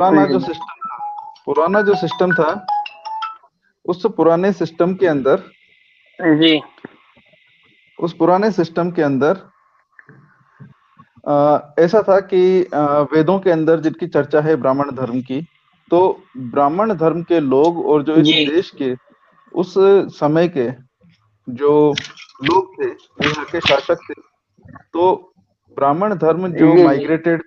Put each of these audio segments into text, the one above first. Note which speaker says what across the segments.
Speaker 1: पुराना जो सिस्टम था पुराना जो सिस्टम था उस पुराने सिस्टम के अंदर
Speaker 2: जी
Speaker 1: उस पुराने सिस्टम के अंदर ऐसा था कि वेदों के अंदर जिनकी चर्चा है ब्राह्मण धर्म की, तो ब्राह्मण धर्म के लोग और जो इस
Speaker 2: जी
Speaker 1: देश के उस समय के जो लोग थे, जो यहाँ के शासक थे, तो ब्राह्मण धर्म जो
Speaker 2: जी जी
Speaker 1: माइग्रेटेड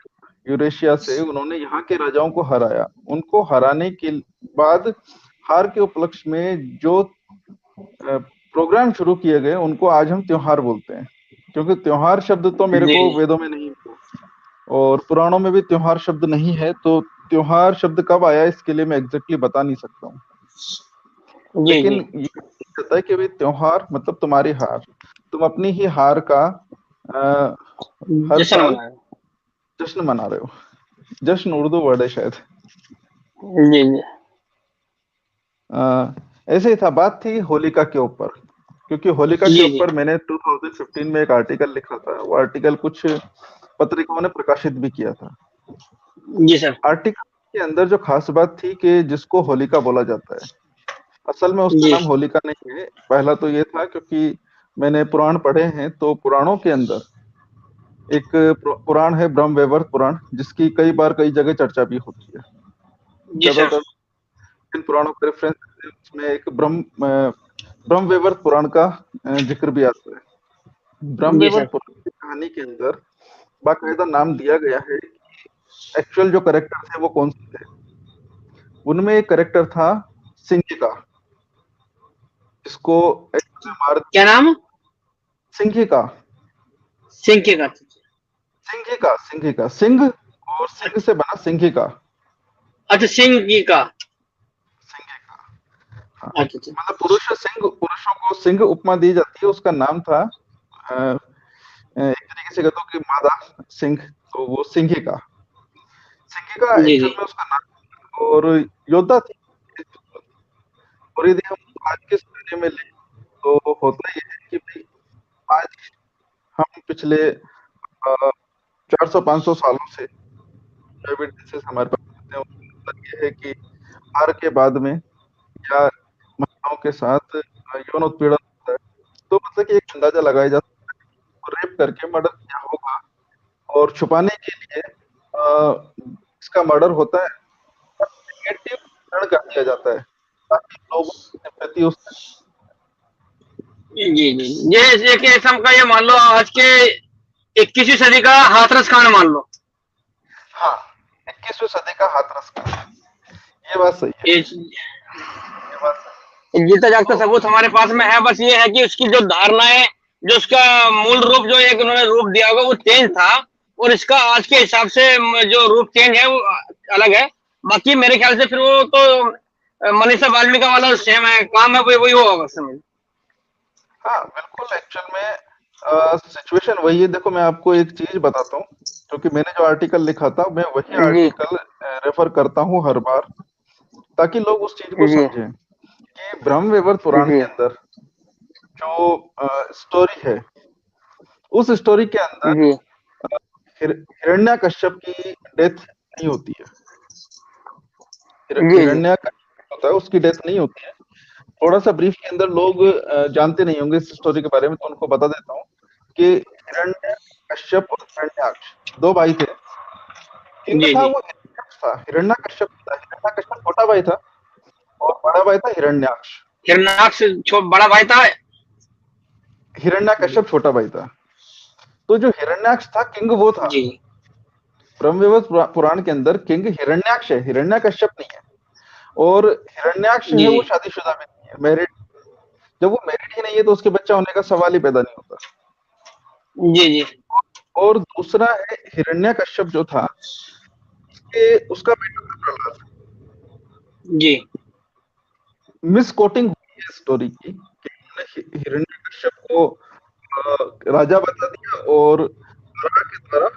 Speaker 1: यूरेशिया से, उन्होंने यहाँ के राजाओं को हराया। उनको हराने के बाद हार के उपलक्ष्य में जो प्रोग्राम शुरू किए गए, उनको आज हम त्योहार बोलते हैं। क्योंकि त्योहार शब्द तो मेरे
Speaker 2: जी
Speaker 1: को वेदों में नहीं मिला और पुराणों में भी त्योहार शब्द नहीं है, तो त्योहार शब्द कब आया इसके लिए मैं एग्जैक्टली बता नहीं सकता हूँ।
Speaker 2: जी
Speaker 1: लेकिन
Speaker 2: जी
Speaker 1: ये कहता है कि भाई त्योहार मतलब तुम्हारी हार, तुम अपनी ही हार का अ, हर
Speaker 2: जश्न
Speaker 1: साल
Speaker 2: मनाया।
Speaker 1: जश्न मना रहे हो। जश्न उर्दू वर्ड है शायद।
Speaker 2: जी जी
Speaker 1: अ, ऐसे ही था, बात थी होलिका के ऊपर। क्योंकि होलिका के
Speaker 2: जी जी
Speaker 1: ऊपर मैंने 2015 में एक आर्टिकल लिखा था। वो आर्टिकल कुछ पत्रिकाओं ने प्रकाशित भी किया था।
Speaker 2: जी सर।
Speaker 1: आर्टिकल के अंदर जो खास बात थी कि जिसको होलिका बोला जाता है, असल में उसका
Speaker 2: जी
Speaker 1: नाम होलिका नहीं है। पहला तो ये था क्योंकि मैंने पुराण पढ़े हैं, तो पुराणों के अंदर एक पुराण है ब्रह्मवैवर्त पुराण, जिसकी कई बार कई जगह चर्चा भी होती है।
Speaker 2: जी सर।
Speaker 1: ज्यादातर इन पुराणों का रेफरेंस, उसमें एक ब्रह्मवैवर्त पुराण का जिक्र भी आता है।
Speaker 2: जी
Speaker 1: ब्रह्मवैवर्त
Speaker 2: सर।
Speaker 1: पुराण की कहानी के अंदर बाकायदा नाम दिया गया है। एक्चुअल जो करेक्टर थे वो कौन से थे। उनमें एक करेक्टर था सिंहिका, जिसको एक्चुअल में मार
Speaker 2: क्या नाम?
Speaker 1: सिंहिका।
Speaker 2: सिंह के का?
Speaker 1: सिंहिका सिंह और सिंह से बना सिंहिका।
Speaker 2: अच्छा, सिंह जी का।
Speaker 1: सिंहिका, हाँ।
Speaker 2: अच्छा अच्छा।
Speaker 1: मतलब पुरुषों को सिंह उपमा दी जाती है। उसका नाम था एक तरीके से कहते हो कि मादा सिंह, तो वो सिंहिका। सिंहिका
Speaker 2: जी जी
Speaker 1: एक्चुअल में उसका नाम, और योद्धा थी। और यदि हम आज के समय में ले, तो होता ये है कि भाई आज हम पिछले 400-500 सालों से जो एविडेंसेस हमारे पास होते हैं, उसका मतलब ये है कि हार के बाद में या महिलाओं के साथ यौन उत्पीड़न होता है, तो मतलब कि एक अंदाजा लगाया जा सकता है रेप करके मर्डर किया होगा। और छुपाने के लिए इसका मर्डर होता है, नेगेटिव चित्रण कर दिया जाता है ताकि लोगों की सिंपैथी उस।
Speaker 2: जी जी। ये कि ऐसा का ये मान लो आज के 21वीं सदी का हाथरस कांड मान लो।
Speaker 1: हाँ, 21वीं सदी का हाथरस का, ये बात सही है।
Speaker 2: ये
Speaker 1: ये बात सही
Speaker 2: जीता
Speaker 1: है।
Speaker 2: जागता
Speaker 1: तो
Speaker 2: सबूत हमारे पास में है, बस ये है कि उसकी जो धारणाएं, जो उसका मूल रूप जो एक उन्होंने रूप दिया होगा वो चेंज था, और इसका आज के हिसाब से जो रूप चेंज है वो अलग है। बाकी मेरे ख्याल से फिर वो तो मनीषा वाल्मीकि वाला सेम है, काम है वही वही होगा बस समझ।
Speaker 1: हाँ, बिल्कुल। एक्चुअल में सिचुएशन वही है। देखो, मैं आपको एक चीज बताता हूँ, क्योंकि मैंने जो आर्टिकल लिखा था, मैं वही
Speaker 2: जी
Speaker 1: आर्टिकल रेफर करता हूँ हर बार, ताकि लोग उस चीज को
Speaker 2: जी
Speaker 1: समझें कि ब्रह्मवैवर्त पुराण
Speaker 2: जी
Speaker 1: के अंदर जो स्टोरी है, उस स्टोरी के अंदर
Speaker 2: जी
Speaker 1: हिरण्याकश्यप की डेथ नहीं होती है।
Speaker 2: जी जी
Speaker 1: हिरण्याकश्यप होता है, उसकी डेथ नहीं होती है। थोड़ा सा ब्रीफ के अंदर लोग जानते नहीं होंगे इस स्टोरी के बारे में, तो उनको बता देता हूँ कि हिरण्यकश्यप और हिरण्याक्ष दो भाई थे। किंग
Speaker 2: जी
Speaker 1: था
Speaker 2: जी।
Speaker 1: वो हिरण्याक्ष था, हिरण्यकश्यप था। हिरण्यकश्यप छोटा भाई था और बड़ा भाई था हिरण्याक्ष।
Speaker 2: हिरण्याक्ष बड़ा भाई था। जी
Speaker 1: हिरण्यकश्यप छोटा भाई था। तो जो हिरण्याक्ष था किंग वो था।
Speaker 2: जी
Speaker 1: ब्रह्मवैवर्त पुराण के अंदर किंग हिरण्याक्ष है, हिरण्यकश्यप नहीं है। और हिरण्याक्ष है
Speaker 2: जी
Speaker 1: वो शादीशुदा भी नहीं है, मैरिड। जब वो मैरिड ही नहीं है तो उसके बच्चा होने का सवाल ही पैदा नहीं होता।
Speaker 2: जी जी
Speaker 1: और दूसरा है हिरण्यकश्यप जो था, उसका बेटा था प्रहलाद।
Speaker 2: जी
Speaker 1: मिस कोटिंग हुई है स्टोरी की कि उन्होंने हिरण्यकश्यप को राजा बता दिया और वराह के द्वारा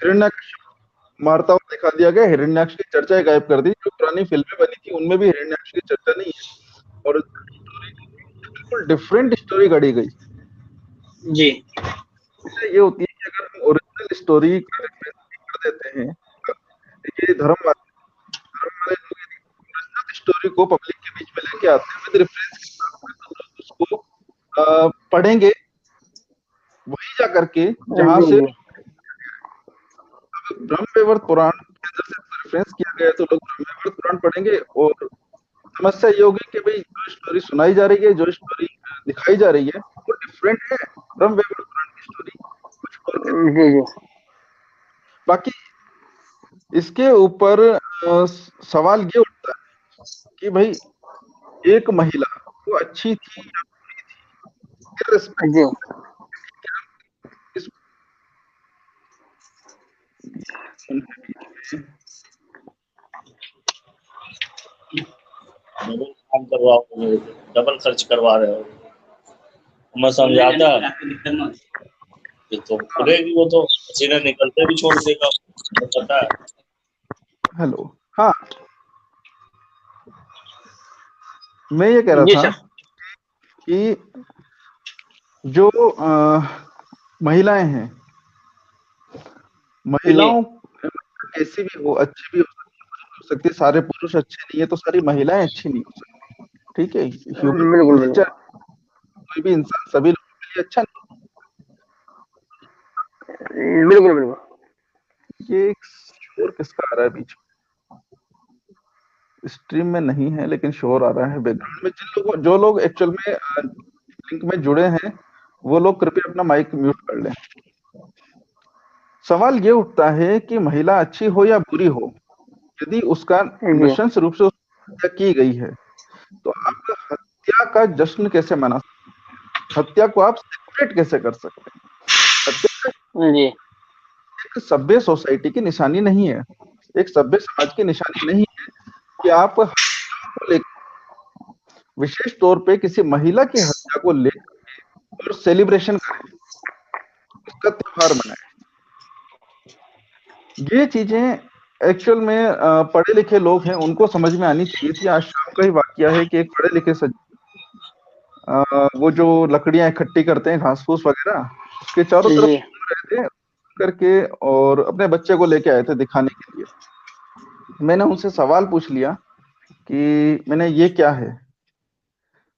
Speaker 1: हिरण्यकश्यप मारता हुआ दिखा दिया गया। हिरण्याक्ष की चर्चा ही गायब कर दी। जो पुरानी फिल्में बनी थी उनमें भी हिरण्याक्ष की चर्चा नहीं है, और बिल्कुल डिफरेंट स्टोरी गढ़ी गई।
Speaker 2: जी
Speaker 1: ये होती है कि अगर हम ओरिजिनल स्टोरी का रेफरेंस कर देते हैं, ये धर्म वाले लोग यदि स्टोरी को पब्लिक के बीच में लेके आते हैं विद रेफरेंस के साथ में, तो लोग उसको पढ़ेंगे वही जा करके जहां
Speaker 2: जी
Speaker 1: से
Speaker 2: जी
Speaker 1: ब्रह्मवैवर्त पुराण के अंदर से रेफरेंस किया गया है, तो लोग ब्रह्मवैवर्त पुराण पढ़ेंगे। और समस्या ये होगी कि भाई जो स्टोरी सुनाई जा रही है, जो स्टोरी दिखाई जा रही है, वो डिफरेंट है ब्रह्मवैवर्त पुराण की स्टोरी कुछ और कहती है।
Speaker 2: जी जी
Speaker 1: बाकी इसके ऊपर सवाल ये उठता है कि भाई एक महिला वो अच्छी थी या बुरी थी,
Speaker 2: जी
Speaker 1: irrespective इस उनके बीच में।
Speaker 3: डबल काम करवाओ, डबल खर्च करवा रहे हो। मैं समझाता कि तो खुलेगी वो, तो पसीना निकलते भी छोड़ देगा, तो पता है।
Speaker 1: हेलो, हाँ, मैं ये कह रहा
Speaker 2: जी
Speaker 1: था
Speaker 2: सर
Speaker 1: कि जो महिलाएं हैं,
Speaker 2: जी
Speaker 1: महिलाओं कैसी भी हो, अच्छी भी हो सकती है, सारे पुरुष अच्छे नहीं है तो सारी महिलाएं अच्छी नहीं हो सकती। ठीक है, ह्यूमन
Speaker 2: बिल्कुल
Speaker 1: नेचर,
Speaker 2: बिल्कुल
Speaker 1: कोई भी इंसान सभी लोगों के लिए अच्छा नहीं।
Speaker 2: बिल्कुल बिल्कुल
Speaker 1: ये एक शोर किसका आ रहा है बीच में? स्ट्रीम में नहीं है लेकिन शोर आ रहा है बैकग्राउंड में। जो लोग एक्चुअल में लिंक में जुड़े हैं, वो लोग कृपया अपना माइक म्यूट कर लें। सवाल ये उठता है कि महिला अच्छी हो या बुरी हो, यदि उसका
Speaker 2: जी
Speaker 1: नृशंस रूप से हत्या की गई है, तो आप हत्या का जश्न कैसे मना सकते हैं? हत्या को आप सेलिब्रेट कैसे कर सकते हैं? हत्या
Speaker 2: जी
Speaker 1: एक सभ्य सोसाइटी की निशानी नहीं है, एक सभ्य समाज की निशानी नहीं है कि आप हत्या को लेकर, विशेष तौर पे किसी महिला की हत्या को लेकर और सेलिब्रेशन करें, उसका त्योहार मनाएं। ये चीजें एक्चुअल में पढ़े लिखे लोग हैं उनको समझ में आनी चाहिए थी। आज शाम का ही वाकया है कि एक पढ़े लिखे वो जो लकड़ियां इकट्ठी करते हैं, घास फूस वगैरह, उसके चारों तरफ
Speaker 2: जी
Speaker 1: घूम रहे थे करके, और अपने बच्चे को लेके आए थे दिखाने के लिए। मैंने उनसे सवाल पूछ लिया कि मैंने ये क्या है,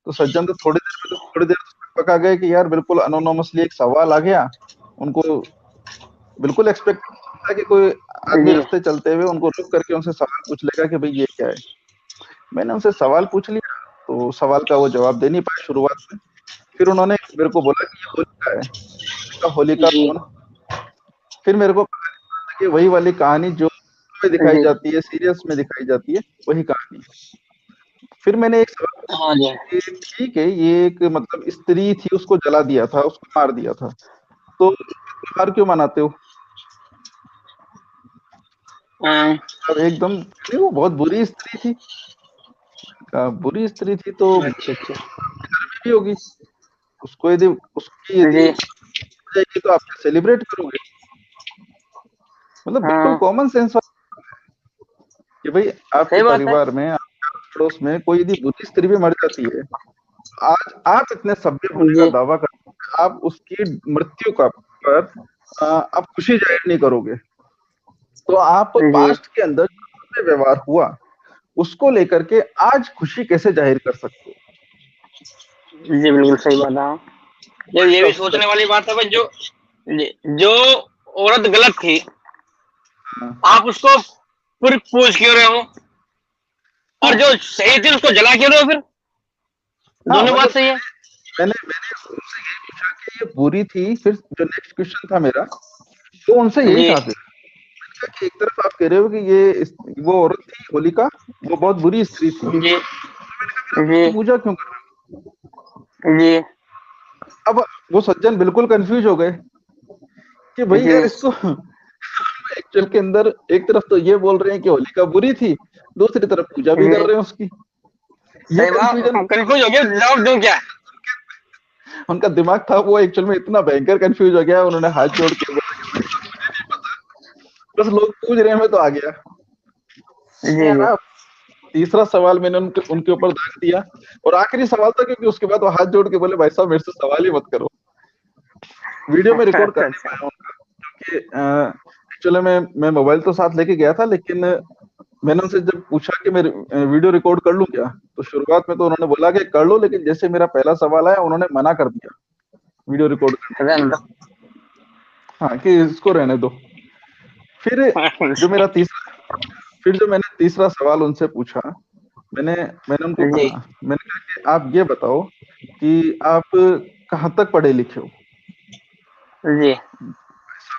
Speaker 1: तो सज्जन तो थोड़ी देर तक पका गए कि यार बिल्कुल अनोनोमसली एक सवाल आ गया। उनको बिल्कुल एक्सपेक्ट था कि कोई आदमी
Speaker 2: जी
Speaker 1: रास्ते चलते हुए उनको रुक करके उनसे सवाल पूछ लेगा कि भाई ये क्या है। मैंने उनसे सवाल पूछ लिया, तो सवाल का वो जवाब दे नहीं पाए शुरुआत में। फिर उन्होंने मेरे को बोला कि ये होलिका है। मैंने कहा होलिका
Speaker 2: जी
Speaker 1: कौन? फिर मेरे को पता चला कि वही वाली कहानी जो में दिखाई
Speaker 2: जी
Speaker 1: जाती है, सीरियल्स में दिखाई जाती है, वही कहानी। फिर मैंने एक सवाल
Speaker 2: हाँ जी
Speaker 1: कि ठीक है, ये एक मतलब स्त्री थी, उसको जला दिया था, उसको मार दिया था, तो त्योहार क्यों मनाते हो?
Speaker 2: हाँ,
Speaker 1: अब एकदम नहीं, वो बहुत बुरी स्त्री थी। बुरी स्त्री थी तो
Speaker 2: अच्छा अच्छा
Speaker 1: घर में भी होगी, उसको यदि उसकी यदि
Speaker 2: जी
Speaker 1: हो जाएगी तो आप सेलिब्रेट करोगे। मतलब बिल्कुल
Speaker 2: हाँ
Speaker 1: कॉमन सेंस कि भाई आपके
Speaker 2: सही बात है
Speaker 1: परिवार में, आपके पड़ोस में कोई यदि बुरी स्त्री भी मर जाती है, आज आप इतने सभ्य होने का
Speaker 2: जी
Speaker 1: दावा करते हैं, आप उसकी मृत्यु का पर आप खुशी जाहिर नहीं करोगे, तो आप
Speaker 2: जी
Speaker 1: पास्ट के अंदर जो सभ्य व्यवहार हुआ उसको लेकर के आज खुशी कैसे जाहिर कर सकते हो?
Speaker 2: जी बिल्कुल सही बात है ये भी
Speaker 1: बड़ी
Speaker 2: सोचने वाली बात है भाई जो औरत गलत थी
Speaker 1: हाँ,
Speaker 2: आप उसको फिर पूछ क्यों रहे हो और
Speaker 1: हाँ,
Speaker 2: जो सही थी उसको जला क्यों रहे हो फिर
Speaker 1: हाँ,
Speaker 2: दोनों बात
Speaker 1: मतलब
Speaker 2: सही है
Speaker 1: मैंने उनसे यही पूछा कि ये बुरी थी। फिर जो नेक्स्ट क्वेश्चन था मेरा, तो उनसे यही
Speaker 2: जी
Speaker 1: था फिर कि एक तरफ आप कह रहे हो कि वो औरत थी होलिका, वो बहुत बुरी स्त्री थी,
Speaker 2: जी
Speaker 1: तो मैंने कहा फिर आप
Speaker 2: जी
Speaker 1: उसकी पूजा क्यों कर रहे
Speaker 2: जी
Speaker 1: हो? अब वो सज्जन बिल्कुल कंफ्यूज हो गए कि भाई
Speaker 2: जी
Speaker 1: यार इसको एक्चुअल के अंदर एक तरफ तो ये बोल रहे हैं कि होलिका बुरी थी, दूसरी तरफ पूजा भी कर
Speaker 2: जी
Speaker 1: रहे हैं उसकी। ये
Speaker 2: सही बात
Speaker 1: कंफ्यूजन,
Speaker 2: कंफ्यूज हो गया जवाब दूं क्या
Speaker 1: उनका दिमाग था वो एक्चुअल में इतना भयंकर कंफ्यूज हो गया, उन्होंने हाथ जोड़ के बोला कि भाई साहब मुझे नहीं पता, बस लोग पूछ रहे हैं मैं तो आ गया।
Speaker 2: जी
Speaker 1: है
Speaker 2: जी
Speaker 1: ना? तीसरा सवाल मैंने उनके उनके ऊपर दाग दिया, और आखिरी सवाल था क्योंकि उसके बाद वो हाथ जोड़ के बोले भाई साहब मेरे से सवाल ही मत करो। वीडियो में
Speaker 2: अच्छा
Speaker 1: रिकॉर्ड कर
Speaker 2: अच्छा
Speaker 1: नहीं
Speaker 2: अच्छा
Speaker 1: पाया उनका, क्योंकि एक्चुअली मैं मोबाइल तो साथ लेके गया था, लेकिन मैंने उनसे जब पूछा कि मैं वीडियो रिकॉर्ड कर लूं क्या, तो शुरुआत में तो उन्होंने बोला कि कर लो, लेकिन जैसे मेरा पहला सवाल आया उन्होंने मना कर दिया वीडियो रिकॉर्ड करने के
Speaker 2: रहने
Speaker 1: लिए। हाँ, कि इसको रहने दो। फिर जो मेरा तीसरा फिर जो मैंने तीसरा सवाल उनसे पूछा, मैंने मैंने उनको
Speaker 2: जी
Speaker 1: कहा, मैंने कहा कि आप ये बताओ कि आप कहाँ तक पढ़े लिखे हो।
Speaker 2: जी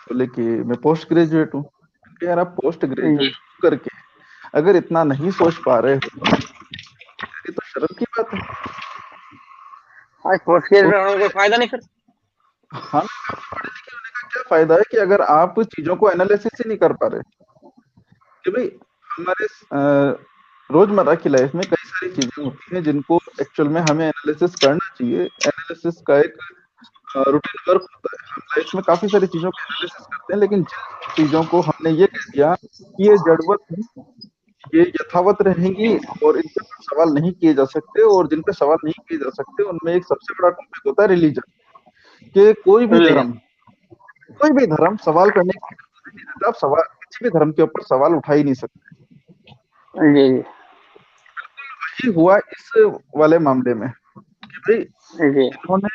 Speaker 1: बोले कि मैं पोस्ट ग्रेजुएट हूँ। मैंने कहा, यार आप पोस्ट
Speaker 2: जी।
Speaker 1: ग्रेजुएट करके अगर इतना नहीं सोच पा रहे हो, ये तो शर्म की बात है।
Speaker 2: आज पोस्ट ग्रेजुएट होने का
Speaker 1: उन्होंने
Speaker 2: कोई फायदा नहीं फिर।
Speaker 1: हाँ, पढ़े लिखे होने का क्या फायदा है कि अगर आप चीजों को एनालिसिस ही नहीं कर पा रहे। कि भाई हमारे रोजमर्रा की लाइफ में कई सारी चीजें होती हैं जिनको एक्चुअल में हमें एनालिसिस करना चाहिए। एनालिसिस का एक रूटीन वर्क होता है। हम लाइफ में काफी सारी चीजों का एनालिसिस करते हैं, लेकिन जिन चीजों को हमने ये कह दिया कि ये जड़वत है, ये यथावत रहेंगी और इन पे कुछ सवाल नहीं किए जा सकते, और जिन पे सवाल नहीं किए जा सकते उनमें एक सबसे बड़ा टॉपिक होता है रिलीजन। कि
Speaker 2: रिलीजन।
Speaker 1: कोई भी धर्म सवाल करने की नहीं देता। आप सवाल किसी भी धर्म के ऊपर सवाल उठा ही नहीं सकते।
Speaker 2: जी जी
Speaker 1: वही हुआ इस वाले मामले में कि भाई
Speaker 2: जी।
Speaker 1: इन्होंने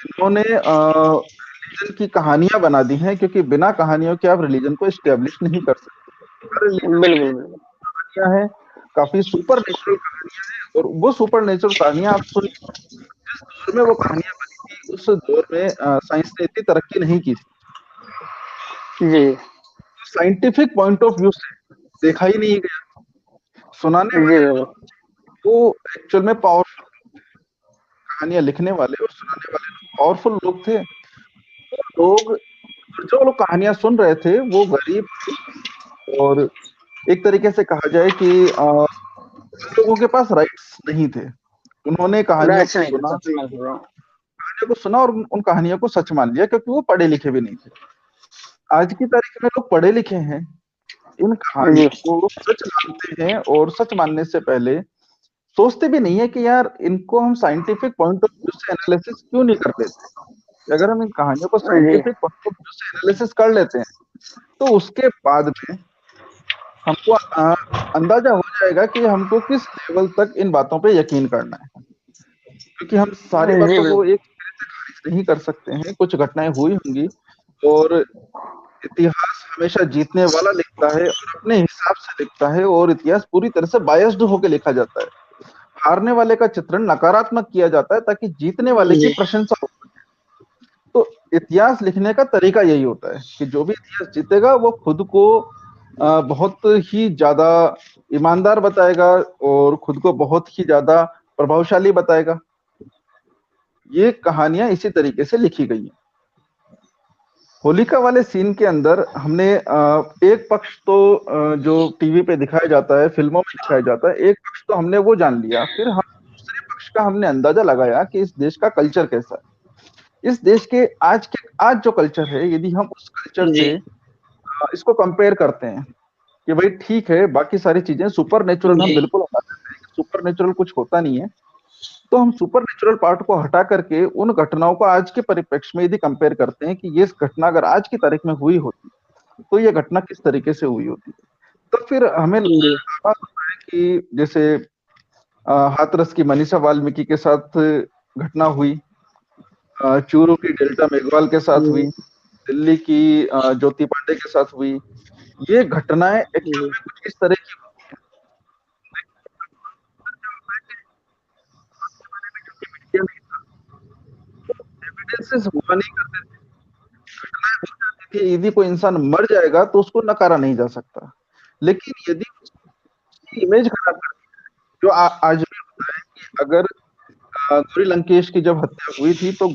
Speaker 1: इन्होंने रिलीजन की कहानियां बना दी हैं, क्योंकि बिना कहानियों के आप रिलीजन को एस्टेब्लिश नहीं कर सकते। हर रिलीजन
Speaker 2: बिल्कुल
Speaker 1: में
Speaker 2: बिल्कुल।
Speaker 1: कहानियां हैं, काफी सुपर नेचुरल कहानियां हैं, और वो सुपर नेचुरल कहानियां आप सुन, जिस दौर में वो कहानियां बनी थी उस दौर में साइंस ने इतनी तरक्की नहीं की थी।
Speaker 2: जी
Speaker 1: साइंटिफिक पॉइंट ऑफ व्यू से देखा ही नहीं गया। सुनाने
Speaker 2: जी
Speaker 1: वाले
Speaker 2: बिल्कुल।
Speaker 1: लोग वो एक्चुअल में पावरफुल, कहानियां लिखने वाले और सुनाने वाले लोग पावरफुल लोग थे। वो लोग, जो लोग कहानियां सुन रहे थे वो गरीब थे, और एक तरीके से कहा जाए कि उन लोगों के पास राइट्स नहीं थे। उन्होंने
Speaker 2: राइट्स नहीं थे, सच में।
Speaker 1: कहानियों को सुना और उन कहानियों को सच मान लिया, क्योंकि वो पढ़े लिखे भी नहीं थे। आज की तारीख में लोग पढ़े लिखे हैं, इन
Speaker 2: जी
Speaker 1: कहानियों को सच मानते हैं, और सच मानने से पहले सोचते भी नहीं है कि यार इनको हम साइंटिफिक पॉइंट ऑफ व्यू से एनालिसिस क्यों नहीं कर लेते। अगर हम इन कहानियों को
Speaker 2: जी
Speaker 1: साइंटिफिक पॉइंट ऑफ व्यू से एनालिसिस कर लेते हैं, तो उसके बाद में हमको अंदाजा हो जाएगा कि हमको किस लेवल तक इन बातों पे यकीन करना है। क्योंकि हम सारी
Speaker 2: जी
Speaker 1: बातों को
Speaker 2: बिल्कुल।
Speaker 1: एक सिरे से खारिज नहीं कर सकते हैं। कुछ घटनाएं हुई होंगी, और इतिहास हमेशा जीतने वाला लिखता है और अपने हिसाब से लिखता है, और इतिहास पूरी तरह से बायस्ड होकर लिखा जाता है। हारने वाले का चित्रण नकारात्मक किया जाता है ताकि जीतने वाले की
Speaker 2: जी
Speaker 1: प्रशंसा हो। तो इतिहास लिखने का तरीका यही होता है कि जो भी इतिहास जीतेगा वो खुद को बहुत ही ज्यादा ईमानदार बताएगा, और खुद को बहुत ही ज्यादा प्रभावशाली बताएगा। ये कहानियां इसी तरीके से लिखी गई हैं। होलिका वाले सीन के अंदर हमने एक पक्ष तो जो टीवी पे दिखाया जाता है, फिल्मों में दिखाया जाता है, एक पक्ष तो हमने वो जान लिया। फिर हम दूसरे पक्ष का हमने अंदाजा लगाया कि इस देश का कल्चर कैसा है। इस देश के आज जो कल्चर है, यदि हम उस कल्चर
Speaker 2: जी
Speaker 1: से इसको कंपेयर करते हैं कि भाई ठीक है, बाकी सारी चीजें सुपर नेचुरल हम
Speaker 2: जी
Speaker 1: बिल्कुल हटा देते हैं कि सुपर नेचुरल कुछ होता नहीं है, तो हम सुपर नेचुरल पार्ट को हटा करके उन घटनाओं को आज के परिप्रेक्ष्य में यदि कंपेयर करते हैं कि ये घटना अगर आज की तारीख में हुई होती तो ये घटना किस तरीके से हुई होती, तो फिर हमें
Speaker 2: जी
Speaker 1: आभास होता है कि जैसे हाथरस की मनीषा वाल्मीकि के साथ घटना हुई, चूरू की डेल्टा मेघवाल के साथ हुई,
Speaker 2: जी
Speaker 1: दिल्ली की ज्योति पांडे के साथ हुई। ये घटनाएं एक्चुअल
Speaker 2: जी
Speaker 1: में कुछ इस तरह की एविडेंसेस हुआ नहीं करते थे। घटनाएं हो जाती थी, यदि कोई इंसान मर जाएगा तो उसको नकारा नहीं जा सकता, लेकिन यदि उसकी इमेज खराब कर, जो आज भी होता है कि अगर गौरी लंकेश की जब हत्या हुई थी, तो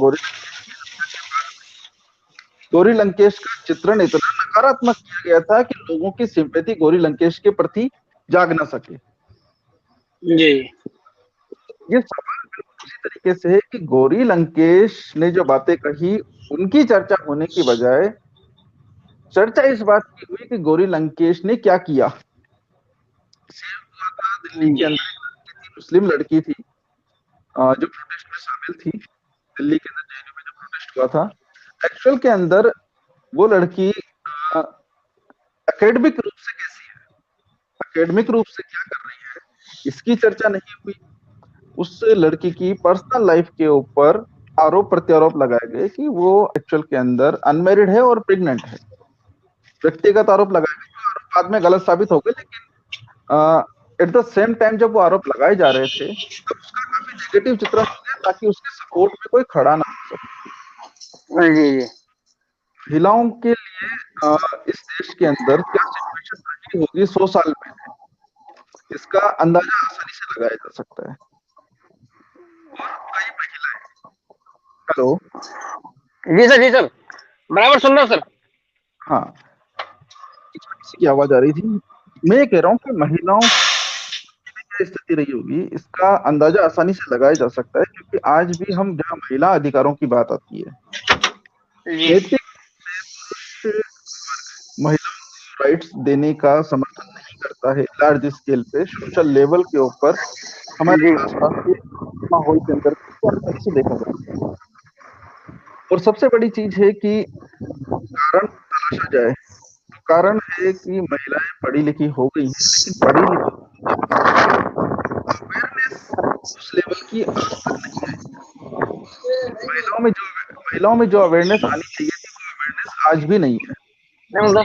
Speaker 1: गौरी लंकेश का चित्रण इतना नकारात्मक किया गया था कि लोगों की सिंपैथी गौरी लंकेश के प्रति जाग ना सके।
Speaker 2: जी
Speaker 1: ये सवाल बिल्कुल उसी तरीके से है कि गौरी लंकेश ने जो बातें कही, उनकी चर्चा होने की बजाय चर्चा इस बात की हुई कि गौरी लंकेश ने क्या किया। सेम हुआ था दिल्ली के
Speaker 2: जी
Speaker 1: अंदर, एक लड़की थी, मुस्लिम लड़की थी, जो प्रोटेस्ट में शामिल थी। दिल्ली के अंदर जेएनयू में जो प्रोटेस्ट हुआ था, एक्चुअल के अंदर वो लड़की एकेडमिक रूप से कैसी है, एकेडमिक रूप से क्या कर रही है, इसकी चर्चा नहीं हुई। उस लड़की की पर्सनल लाइफ के ऊपर आरोप प्रत्यारोप लगाए गए कि वो एक्चुअल के अंदर अनमेरिड है और प्रेग्नेंट है। व्यक्तिगत आरोप लगाए गए, जो आरोप बाद में गलत साबित हो गए, लेकिन एट द सेम टाइम जब वो आरोप लगाए जा रहे थे तब उसका काफी नेगेटिव चित्रण हो गया, ताकि उसके सपोर्ट में कोई खड़ा ना हो सके।
Speaker 2: जी जी
Speaker 1: महिलाओं के लिए इस देश के अंदर क्या सिचुएशन रही होगी 100 साल पहले, इसका अंदाजा आसानी से लगाया जा सकता है। और कई महिलाएं, हेलो,
Speaker 2: जी सर बराबर सुन रहा हूँ सर।
Speaker 1: हाँ, किसी की आवाज आ रही थी। मैं ये कह रहा हूँ कि महिलाओं की क्या स्थिति रही होगी, इसका अंदाजा आसानी से लगाया जा सकता है, क्योंकि आज भी हम जहाँ महिला अधिकारों की बात आती है,
Speaker 2: जी
Speaker 1: नैतिक पुरुष महिलाओं को राइट्स देने का समर्थन नहीं करता है लार्ज स्केल पे, सोशल लेवल के ऊपर हमारे
Speaker 2: जी
Speaker 1: आसपास के माहौल के अंदर से देखा जाता है। और सबसे बड़ी चीज है कि कारण तलाशा जाए, तो कारण है कि महिलाएं पढ़ी लिखी हो गई हैं, लेकिन पढ़ी लिखी अवेयरनेस उस लेवल की आज तक नहीं आई। महिलाओं में जो अवेयरनेस आनी चाहिए थी, वो अवेयरनेस आज भी नहीं है।
Speaker 2: नहीं मतलब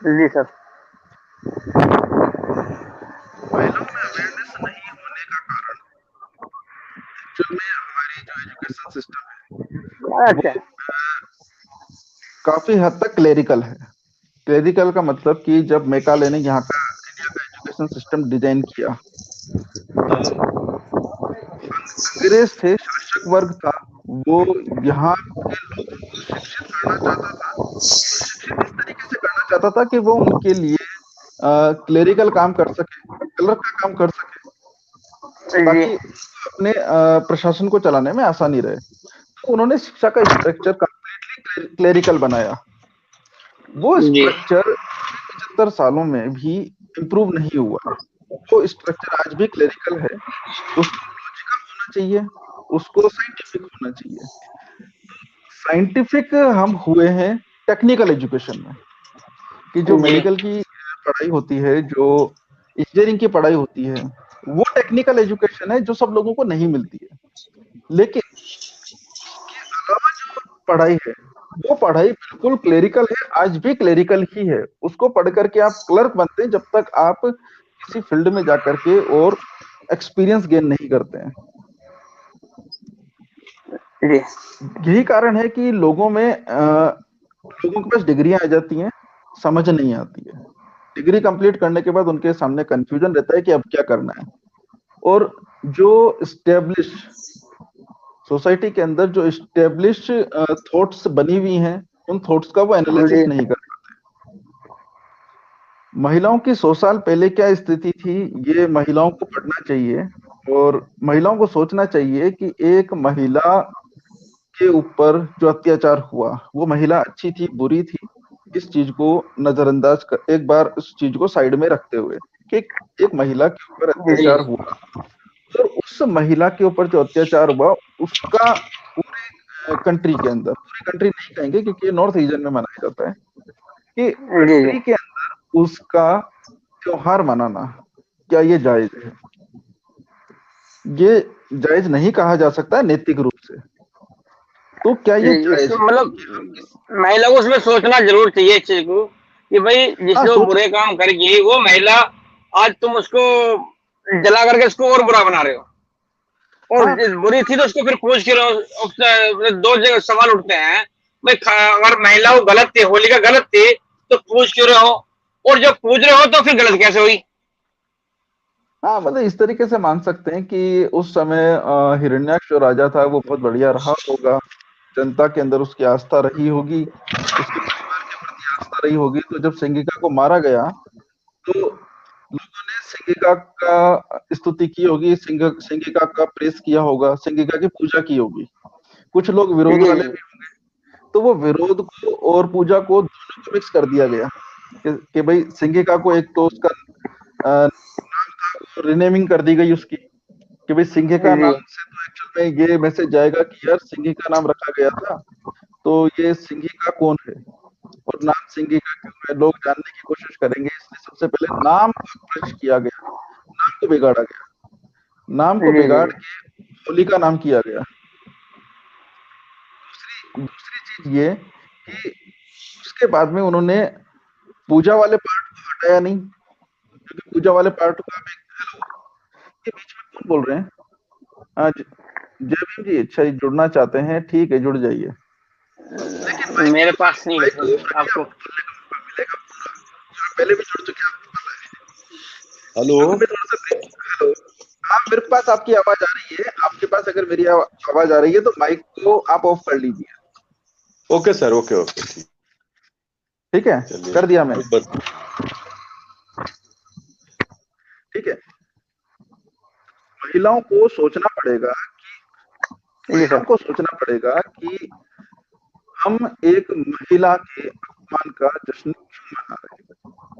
Speaker 2: जी सर।
Speaker 1: महिलाओं में अवेयरनेस नहीं होने का कारण एक्चुअल में हमारी जो एजुकेशन सिस्टम है
Speaker 2: अच्छा
Speaker 1: वो काफी हद तक क्लेरिकल है। क्लेरिकल का मतलब कि जब मेकाले ने यहाँ का इंडिया का एजुकेशन सिस्टम डिजाइन किया, अंग्रेज थे, शासक वर्ग था, वो यहाँ के लोगों को शिक्षित करना चाहता था, और शिक्षित इस तरीके से करना चाहता था कि वो उनके लिए क्लेरिकल काम कर सके, क्लर्क का काम कर सके,
Speaker 2: जी
Speaker 1: ताकि अपने प्रशासन को चलाने में आसानी रहे। तो उन्होंने शिक्षा का स्ट्रक्चर कंप्लीटली क्लेरिकल बनाया। वो
Speaker 2: जी
Speaker 1: स्ट्रक्चर 75 सालों में भी इम्प्रूव नहीं हुआ। वो स्ट्रक्चर आज भी क्लेरिकल है। उसको लॉजिकल होना चाहिए, उसको साइंटिफिक होना चाहिए। साइंटिफिक हम हुए हैं टेक्निकल एजुकेशन में, कि जो
Speaker 2: जी
Speaker 1: मेडिकल की पढ़ाई होती है, जो इंजीनियरिंग की पढ़ाई होती है, वो टेक्निकल एजुकेशन है जो सब लोगों को नहीं मिलती है। लेकिन इसके अलावा जो पढ़ाई है, वो पढ़ाई बिल्कुल क्लेरिकल है, आज भी क्लेरिकल ही है। उसको पढ़ करके आप क्लर्क बनते हैं जब तक आप किसी फील्ड में जाकर के और एक्सपीरियंस गेन नहीं करते हैं।
Speaker 2: जी
Speaker 1: यही कारण है कि लोगों के पास डिग्रियां आ जाती हैं, समझ नहीं आती है। डिग्री कंप्लीट करने के बाद उनके सामने कंफ्यूजन रहता है कि अब क्या करना है। और जो स्टेब्लिश सोसाइटी के अंदर जो स्टेब्लिश थॉट्स बनी हुई हैं, उन थॉट्स का वो एनालिसिस
Speaker 2: जी
Speaker 1: नहीं कर पाते। महिलाओं की 100 साल पहले क्या स्थिति थी, ये महिलाओं को पढ़ना चाहिए, और महिलाओं को सोचना चाहिए कि एक महिला के ऊपर जो अत्याचार हुआ, वो महिला अच्छी थी, बुरी थी, इस चीज को नजरअंदाज कर, एक बार इस चीज को साइड में रखते हुए कि एक महिला के ऊपर
Speaker 2: जी
Speaker 1: अत्याचार हुआ, और उस महिला के ऊपर जो अत्याचार हुआ उसका पूरे कंट्री के अंदर, पूरी कंट्री नहीं कहेंगे क्योंकि ये नॉर्थ रीजन में मनाया जाता है, कि
Speaker 2: जी
Speaker 1: कंट्री के अंदर उसका त्योहार मनाना, क्या ये जायज है? ये जायज नहीं कहा जा सकता है नैतिक रूप से। तो क्या ये
Speaker 2: जी
Speaker 1: जायज है
Speaker 2: मतलब
Speaker 1: कि हम
Speaker 2: महिला को उसमें सोचना जरूर चाहिए इस चीज को कि भाई
Speaker 1: हाँ
Speaker 2: जिसने वो
Speaker 1: सोच
Speaker 2: बुरे काम कर गई वो महिला, आज तुम उसको जला करके उसको और बुरा बना रहे हो, और
Speaker 1: हाँ
Speaker 2: बुरी थी तो उसको फिर पूछ के रहो। दो जगह सवाल उठते हैं भाई, अगर महिला वो गलत थी, होलिका गलत थी, तो पूछ क्यों रहे हो, और जब पूछ रहे हो तो फिर गलत कैसे हुई?
Speaker 1: हाँ, मतलब इस तरीके से मान सकते हैं कि उस समय हिरण्याक्ष जो राजा था वो बहुत बढ़िया रहा होगा, जनता के अंदर उसकी आस्था रही होगी, उसके परिवार के प्रति आस्था रही होगी। तो जब सिंगिका को मारा गया तो लोगों ने सिंगिका का स्तुति की होगी, सिंगिका का प्रेस किया होगा, सिंगिका की पूजा की होगी। कुछ लोग विरोध
Speaker 2: जी
Speaker 1: वाले
Speaker 2: जी
Speaker 1: भी होंगे, तो वो विरोध को और पूजा को दोनों को मिक्स कर दिया गया कि भाई सिंगिका को एक तो उसका नाम था वो रिनेमिंग कर दी गई उसकी, कि भाई सिंघिका
Speaker 2: जी
Speaker 1: नाम से तो एक्चुअल में ये मैसेज जाएगा कि यार सिंघिका नाम रखा गया था, तो ये सिंघिका कौन है? और नाम सिंगिंग का क्यों है, लोग जानने की कोशिश करेंगे, इसलिए सबसे पहले नाम को अपभ्रष्ट किया गया, नाम को बिगाड़ा गया, नाम को
Speaker 2: जी जी
Speaker 1: बिगाड़ के होलिका नाम किया गया। दूसरी चीज ये कि उसके बाद में उन्होंने पूजा वाले पार्ट को हटाया नहीं, क्योंकि पूजा वाले पार्ट को आप के बीच में कौन बोल रहे हैं? आज जय भीम जी, अच्छा जी जुड़ना चाहते हैं, ठीक है जुड़ जाइए, लेकिन
Speaker 2: मेरे पास नहीं
Speaker 1: माइक
Speaker 2: है
Speaker 1: ऑफ रखिए,
Speaker 2: आपको।
Speaker 1: आपको बोलने का मौका मिलेगा पूरा, जो आप पहले भी जुड़ चुके हैं आपको पता है।
Speaker 4: हेलो
Speaker 1: अगर मैं थोड़ा सा हेलो, हाँ मेरे पास आपकी आवाज आ रही है, आपके पास अगर मेरी आवाज आ रही है तो माइक को आप ऑफ कर लीजिए।
Speaker 4: ओके सर, ओके ओके
Speaker 1: ठीक है,
Speaker 4: चलिए
Speaker 1: कर दिया मैंने।
Speaker 4: बस
Speaker 1: ठीक है, महिलाओं को सोचना पड़ेगा
Speaker 2: जी
Speaker 1: महिलाओं
Speaker 2: सर।
Speaker 1: को सोचना पड़ेगा कि हम एक महिला के अपमान का जश्न क्यों मना रहे हैं।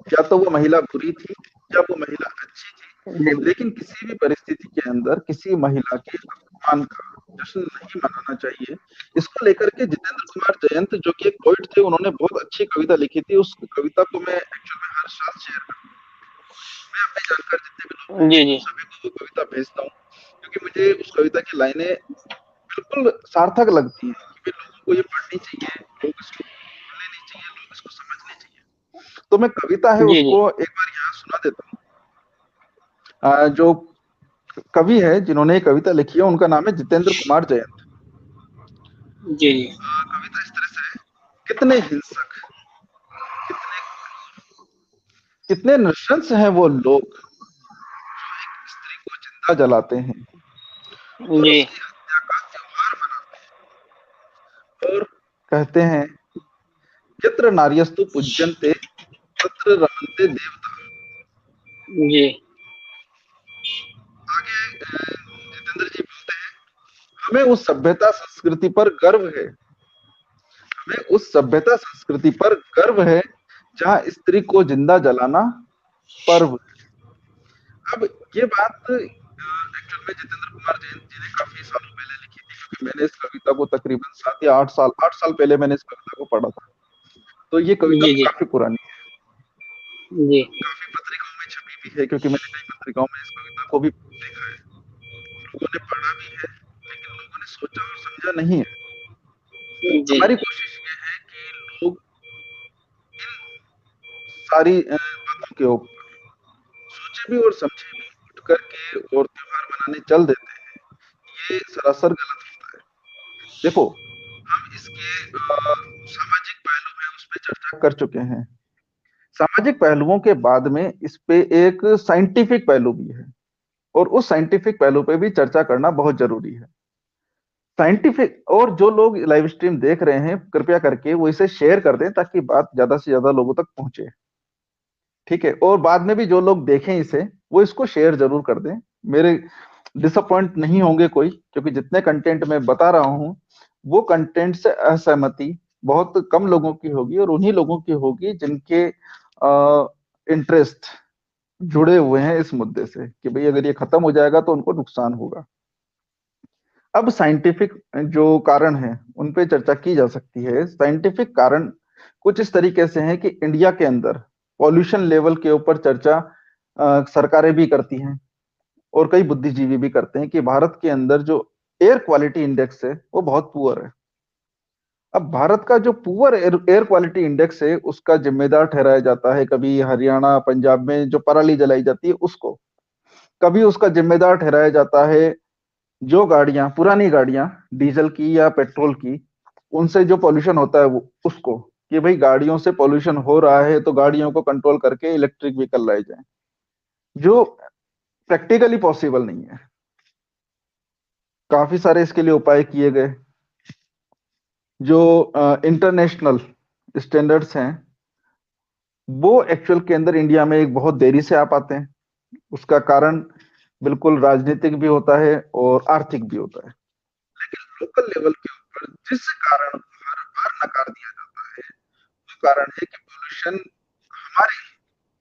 Speaker 1: या तो वो महिला बुरी थी या वो महिला अच्छी थी,
Speaker 2: जी
Speaker 1: लेकिन किसी भी परिस्थिति के अंदर किसी महिला के अपमान का जश्न नहीं मनाना चाहिए। इसको लेकर के जितेंद्र कुमार जयंत जो कि एक पोइट थे, उन्होंने बहुत अच्छी कविता लिखी थी, उस कविता को मैं एक्चुअल में हर साल शेयर करता हूँ। मैं अपने जानकार जितने भी लोग
Speaker 2: जी
Speaker 1: हैं
Speaker 2: जी
Speaker 1: उन सभी को वो कविता भेजता हूँ, क्योंकि मुझे उस कविता की लाइनें बिल्कुल सार्थक लगती है कि भाई लोगों को ये पढ़नी चाहिए, लोग इसको लेनी चाहिए, लोग इसको समझनी चाहिए। तो मैं कविता है
Speaker 2: जी जी
Speaker 1: उसको एक बार यहाँ सुना देता हूँ। जो कवि है जिन्होंने ये कविता लिखी है उनका नाम है जितेंद्र कुमार जयंत।
Speaker 2: जी जी
Speaker 1: कविता इस तरह से है, कितने हिंसक, कितने कितने नृशंस हैं वो लोग जो एक स्त्री को जिंदा जलाते हैं और
Speaker 2: जी
Speaker 1: उसकी हत्या का त्योहार मनाते हैं, और कहते हैं यत्र नार्यस्तु पूज्यन्ते तत्र रमन्ते देवता।
Speaker 2: जी
Speaker 1: आगे जितेंद्र जी बोलते हैं, हमें उस सभ्यता संस्कृति पर गर्व है, हमें उस सभ्यता संस्कृति पर गर्व है जहां स्त्री को जिंदा जलाना पर्व है। अब ये बात एक्चुअल में जितेंद्र कुमार जैन जी ने काफी सालों पहले लिखी थी, क्योंकि मैंने इस कविता को तकरीबन 7 या 8 साल पहले मैंने इस कविता को पढ़ा था। तो ये कविता
Speaker 2: जी
Speaker 1: तो
Speaker 2: जी
Speaker 1: काफी पुरानी है,
Speaker 2: जी
Speaker 1: काफी पत्रिकाओं में छपी भी है, क्योंकि मैंने कई पत्रिकाओं में इस कविता को भी देखा है, लोगों ने पढ़ा भी है, लेकिन लोगों ने सोचा और समझा नहीं है।
Speaker 2: जी
Speaker 1: हमारी कोशिश ये है कि लोग इन सारी बातों के ऊपर सोचे भी और समझे भी, उठ करके और त्योहार मनाने चल देते हैं, ये सरासर गलत होता है। देखो, हम इसके सामाजिक पहलू में उस पर चर्चा कर चुके हैं। सामाजिक पहलुओं के बाद में इस पे एक साइंटिफिक पहलू भी है, और उस साइंटिफिक पहलू पे भी चर्चा करना बहुत जरूरी है। साइंटिफिक, और जो लोग लाइव स्ट्रीम देख रहे हैं कृपया करके वो इसे शेयर कर दें ताकि बात ज्यादा से ज्यादा लोगों तक पहुंचे। ठीक है, और बाद में भी जो लोग देखें इसे वो इसको शेयर जरूर कर दें। मेरे डिसअपॉइंट नहीं होंगे कोई, क्योंकि जितने कंटेंट मैं बता रहा हूं वो कंटेंट से असहमति बहुत कम लोगों की होगी, और उन्हीं लोगों की होगी जिनके इंटरेस्ट जुड़े हुए हैं इस मुद्दे से कि भाई अगर ये खत्म हो जाएगा तो उनको नुकसान होगा। अब साइंटिफिक जो कारण है उन पे चर्चा की जा सकती है। साइंटिफिक कारण कुछ इस तरीके से हैं कि इंडिया के अंदर पॉल्यूशन लेवल के ऊपर चर्चा सरकारें भी करती हैं, और कई बुद्धिजीवी भी करते हैं कि भारत के अंदर जो एयर क्वालिटी इंडेक्स है वो बहुत पुअर है। अब भारत का जो पुअर एयर क्वालिटी इंडेक्स है उसका जिम्मेदार ठहराया जाता है कभी हरियाणा पंजाब में जो पराली जलाई जाती है उसको, कभी उसका जिम्मेदार ठहराया जाता है जो गाड़ियां, पुरानी गाड़ियां डीजल की या पेट्रोल की, उनसे जो पॉल्यूशन होता है वो उसको, कि भाई गाड़ियों से पॉल्यूशन हो रहा है तो गाड़ियों को कंट्रोल करके इलेक्ट्रिक व्हीकल लाए जाएं, जो प्रैक्टिकली पॉसिबल नहीं है। काफी सारे इसके लिए उपाय किए गए, जो इंटरनेशनल स्टैंडर्ड्स हैं वो एक्चुअल के अंदर इंडिया में एक बहुत देरी से आ पाते हैं। उसका कारण बिल्कुल राजनीतिक भी होता है और आर्थिक भी होता है, लेकिन लोकल लेवल के ऊपर जिस कारण को हर बार नकार दिया जाता है वो कारण है कि पोल्यूशन हमारे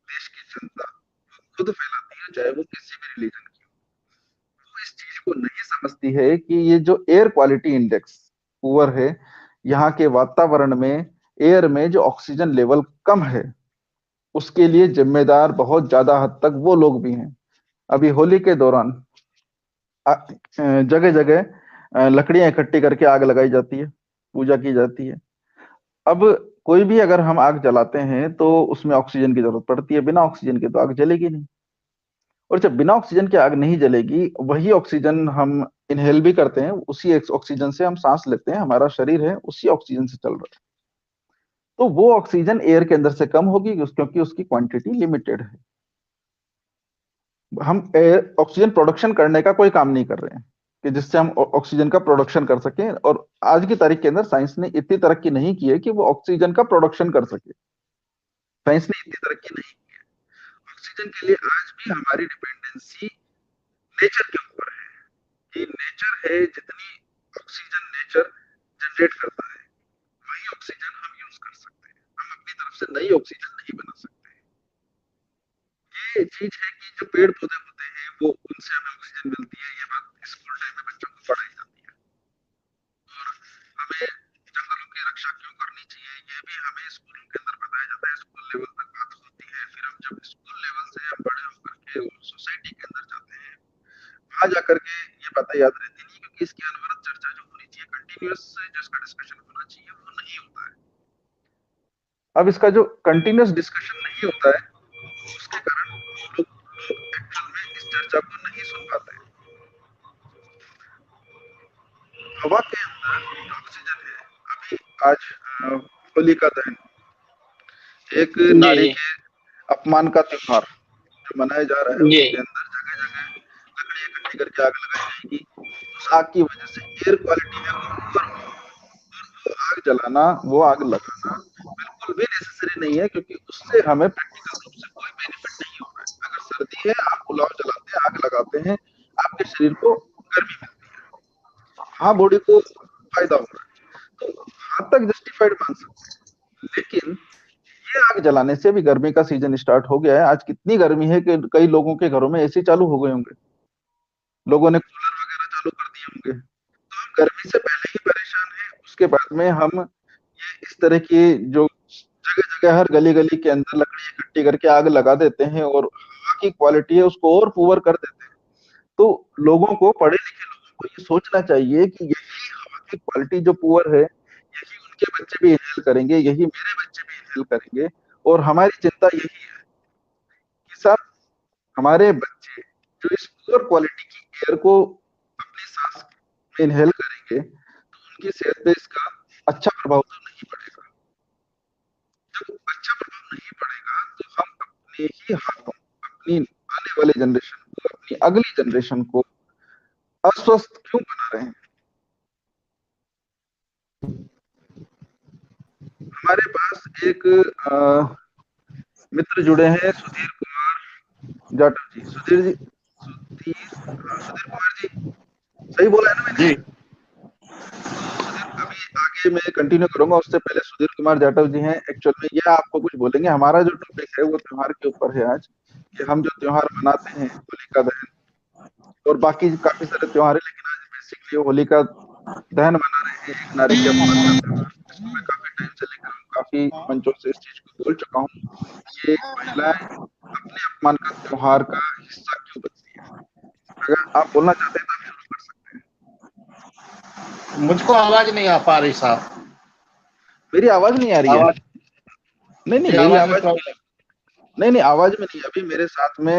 Speaker 1: देश की जनता खुद फैलाती है, चाहे वो किसी भी रिलीजन की हो। वो इस चीज को नहीं समझती है कि ये जो एयर क्वालिटी इंडेक्स पुअर है, यहाँ के वातावरण में एयर में जो ऑक्सीजन लेवल कम है उसके लिए जिम्मेदार बहुत ज्यादा हद तक वो लोग भी हैं। अभी होली के दौरान जगह जगह लकड़ियां इकट्ठी करके आग लगाई जाती है, पूजा की जाती है। अब कोई भी अगर हम आग जलाते हैं तो उसमें ऑक्सीजन की जरूरत पड़ती है, बिना ऑक्सीजन के तो आग जलेगी नहीं। और जब बिना ऑक्सीजन के आग नहीं जलेगी, वही ऑक्सीजन हम इनहेल भी करते हैं, उसी ऑक्सीजन से हम सांस लेते हैं, हमारा शरीर है उसी ऑक्सीजन से चल रहा है। तो वो ऑक्सीजन एयर के अंदर से कम होगी क्योंकि उसकी क्वांटिटी लिमिटेड है। हम एयर ऑक्सीजन प्रोडक्शन करने का कोई काम नहीं कर रहे हैं कि जिससे हम ऑक्सीजन का प्रोडक्शन कर सकें। और आज की तारीख के अंदर साइंस ने इतनी तरक्की नहीं की है कि वो ऑक्सीजन का प्रोडक्शन कर सके। साइंस ने इतनी तरक्की नहीं की है। ऑक्सीजन के लिए आज भी हमारी डिपेंडेंसी नेचर के ऊपर है कि नेचर है, जितनी ऑक्सीजन नेचर जनरेट करता है वही ऑक्सीजन हम यूज कर सकते हैं। हम अपनी तरफ से नई ऑक्सीजन नहीं बना सकते। ये चीज है कि जो पेड़ पौधे होते हैं वो उनसे हमें ऑक्सीजन मिलती है। ये बात स्कूल टाइम में बच्चों को पढ़ाई जाती है। और हमें जंगलों की रक्षा क्यों करनी चाहिए ये भी हमें स्कूलों के अंदर बताया जाता है। स्कूल लेवल तक बात होती है, फिर हम जब स्कूल लेवल से हम बड़े होकर के सोसाइटी के अंदर जाते हैं वहां जाकर के ये बातें याद रहती नहीं, क्योंकि इसकी अनवरत चर्चा जो होनी चाहिए, कंटिन्यूअस जो इसका डिस्कशन होना चाहिए वो नहीं होता है। अब इसका जो कंटिन्यूअस डिस्कशन नहीं होता है उसके कारण लोग एक्चुअल में इस चर्चा को नहीं सुन पाते। हवा के अंदर जो ऑक्सीजन है, अभी आज होलिका दहन, एक नारी
Speaker 2: जी
Speaker 1: के अपमान का त्योहार जो मनाया जा रहा है,
Speaker 2: जी
Speaker 1: उसके अंदर जगह जगह लकड़ी इकट्ठी करके आग लगाई जाएगी। उस आग की वजह से एयर क्वालिटी में वो ऊपर वो आग जलाना, वो आग लगाना बिल्कुल भी नेसेसरी नहीं है, क्योंकि उससे हमें प्रैक्टिकल रूप से कोई बेनिफिट नहीं हो रहा है। अगर सर्दी है, आप पुलाव जलाते हैं, आग लगाते हैं, आपके शरीर को गर्मी मिलती है, हाँ बॉडी को फायदा हो रहा है, तो हद तक जस्टिफाइड मान सकते हैं। लेकिन ये आग जलाने से भी गर्मी का सीजन स्टार्ट हो गया है। आज कितनी गर्मी है कि कई लोगों के घरों में एसी चालू हो गए होंगे, लोगों ने कूलर वगैरह चालू कर दिए होंगे। तो हम गर्मी से पहले ही परेशान हैं, उसके बाद में हम ये इस तरह की जो जगह जगह हर गली गली के अंदर लकड़ी इकट्ठी करके आग लगा देते हैं और हवा की क्वालिटी है उसको और पुअर कर देते हैं। तो लोगों को, पढ़े लिखे लोगों को ये सोचना चाहिए कि यही हवा की क्वालिटी जो पुअर है, यही उनके बच्चे भी इनहेल करेंगे, यही मेरे बच्चे भी इनहेल करेंगे। और हमारी चिंता यही है कि सर, हमारे बच्चे जो इस पुअर क्वालिटी की एयर को अपनी सांस में इनहेल करेंगे तो उनकी सेहत पे इसका अच्छा प्रभाव तो नहीं पड़ेगा। जब अच्छा प्रभाव नहीं पड़ेगा तो हम अपने ही हाथों अपनी आने वाली जनरेशन को, अपनी अगली जनरेशन को अस्वस्थ क्यों बना रहे हैं। हमारे पास एक मित्र जुड़े हैं, सुधीर कुमार जाटव जी। सुधीर कुमार जी, सही बोला है ना मैंने?
Speaker 4: जी
Speaker 1: सुधीर, अभी आगे मैं कंटिन्यू करूंगा, उससे पहले सुधीर कुमार जाटव जी हैं। एक्चुअल में ये आपको कुछ बोलेंगे। हमारा जो टॉपिक है वो त्योहार के ऊपर है आज, कि हम जो त्योहार मनाते हैं, होलिका दहन और बाकी काफी सारे त्योहार है, लेकिन आज बेसिकली होलिका दहन मना रहे हैं, एक नारी के अपमान का त्योहार, जिसको मैं काफी टाइम से लेकर हूँ, काफी मंचों से इस चीज को बोल चुका हूँ। ये महिलाएं अपने अपमान का त्योहार का हिस्सा क्यों बनती है? अगर आप बोलना चाहते हैं तो आप शुरू कर सकते हैं।
Speaker 5: मुझको आवाज नहीं आ पा रही साहब।
Speaker 1: मेरी आवाज नहीं आ रही है?
Speaker 5: आवाज
Speaker 1: नहीं नहीं, मेरी आवाज नहीं, आवाज में नहीं। अभी मेरे साथ में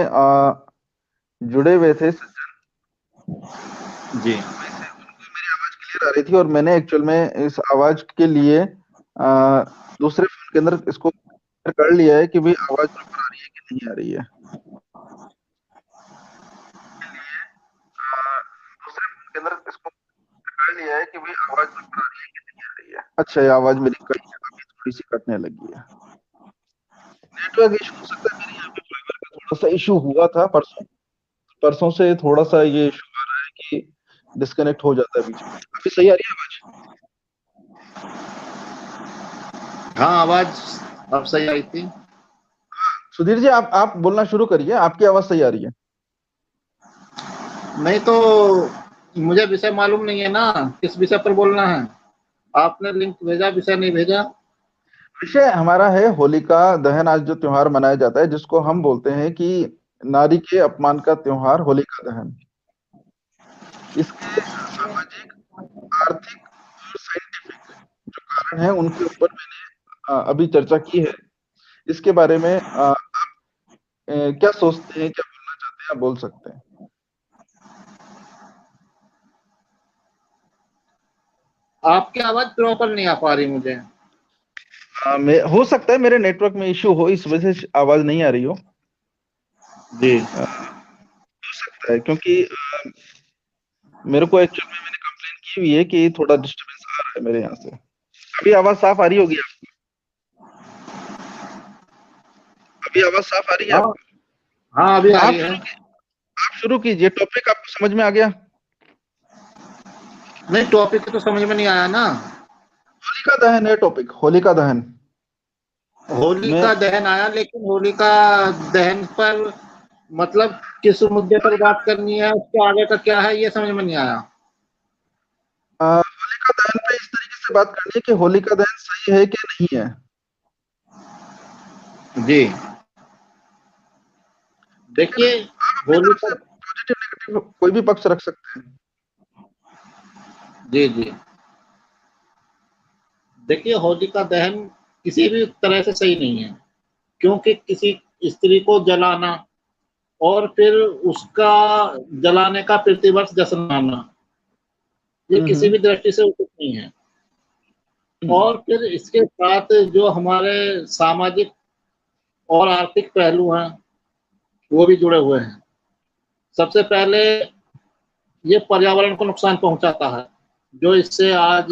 Speaker 1: जुड़े हुए थे सज्जन
Speaker 5: जी,
Speaker 1: उनको मेरी आवाज क्लियर आ रही थी, और मैंने एक्चुअल में इस आवाज के लिए दूसरे फोन के अंदर इसको कर लिया है कि भाई आवाज प्रॉपर आ रही है कि नहीं आ रही है। दूसरे फोन के अंदर इसको कर लिया है कि भाई आवाज प्रॉपर आ रही है कि नहीं आ रही है। अच्छा, ये आवाज मेरी कट अभी थोड़ी सी कटने लगी है। नेटवर्क इशू हो सकता है, मेरे यहाँ पे फाइबर का थोड़ा सा इशू हुआ था परसों से थोड़ा सा ये इशू आ रहा है कि डिस्कनेक्ट हो जाता है बीच में। अभी सही आ रही है आवाज?
Speaker 5: हाँ आवाज अब सही आई थी।
Speaker 1: सुधीर जी, आप बोलना शुरू करिए, आपकी आवाज सही आ रही है।
Speaker 5: नहीं तो मुझे विषय मालूम नहीं है ना, किस विषय पर बोलना है। आपने लिंक भेजा, विषय नहीं भेजा।
Speaker 1: विषय हमारा है होलिका दहन। आज जो त्योहार मनाया जाता है जिसको हम बोलते हैं कि नारी के अपमान का त्योहार होलिका दहन, इसके सामाजिक, आर्थिक और साइंटिफिक जो कारण है उनके ऊपर मैंने अभी चर्चा की है। इसके बारे में क्या सोचते हैं, क्या बोलना चाहते हैं, आप बोल सकते हैं।
Speaker 5: आपकी आवाज प्रॉपर नहीं आ पा रही मुझे।
Speaker 1: हो सकता है मेरे नेटवर्क में इश्यू हो, इस वजह से आवाज नहीं आ रही हो।
Speaker 5: जी
Speaker 1: हो सकता है क्योंकि मेरे को एक्चुअल में मैंने कंप्लेन की हुई है कि थोड़ा डिस्टरबेंस आ रहा है मेरे यहाँ से। अभी आवाज साफ आ रही होगी आपको? अभी आवाज साफ आ रही है
Speaker 5: हाँ
Speaker 1: आपको?
Speaker 5: हाँ, अभी आ
Speaker 1: आप
Speaker 5: रही है।
Speaker 1: आप शुरू कीजिए। टॉपिक आपको समझ में आ गया?
Speaker 5: नहीं, टॉपिक तो समझ में नहीं आया ना।
Speaker 1: होलिका दहन है टॉपिक, होलिका दहन
Speaker 5: होली
Speaker 1: में।
Speaker 5: का दहन आया, लेकिन होली का दहन पर मतलब किस मुद्दे पर बात करनी है, उसके आगे का क्या है, ये समझ में नहीं आया।
Speaker 1: होलिका दहन पे इस तरीके से बात करनी है कि होलिका दहन सही है कि नहीं है।
Speaker 5: जी
Speaker 1: ठीक है ना?
Speaker 5: देखिए,
Speaker 1: आप अपनी
Speaker 5: होली
Speaker 1: तरफ
Speaker 5: का,
Speaker 1: से पॉजिटिव नेगेटिव कोई भी पक्ष रख सकते हैं।
Speaker 5: जी जी, देखिए होली का दहन किसी भी तरह से सही नहीं है, क्योंकि किसी स्त्री को जलाना और फिर उसका जलाने का प्रतिवर्ष जश्न मनाना, ये किसी
Speaker 1: हम्म
Speaker 5: भी दृष्टि से उचित नहीं है।
Speaker 1: हम्म
Speaker 5: और फिर इसके साथ जो हमारे सामाजिक और आर्थिक पहलू हैं वो भी जुड़े हुए हैं। सबसे पहले ये पर्यावरण को नुकसान पहुंचाता है। जो इससे आज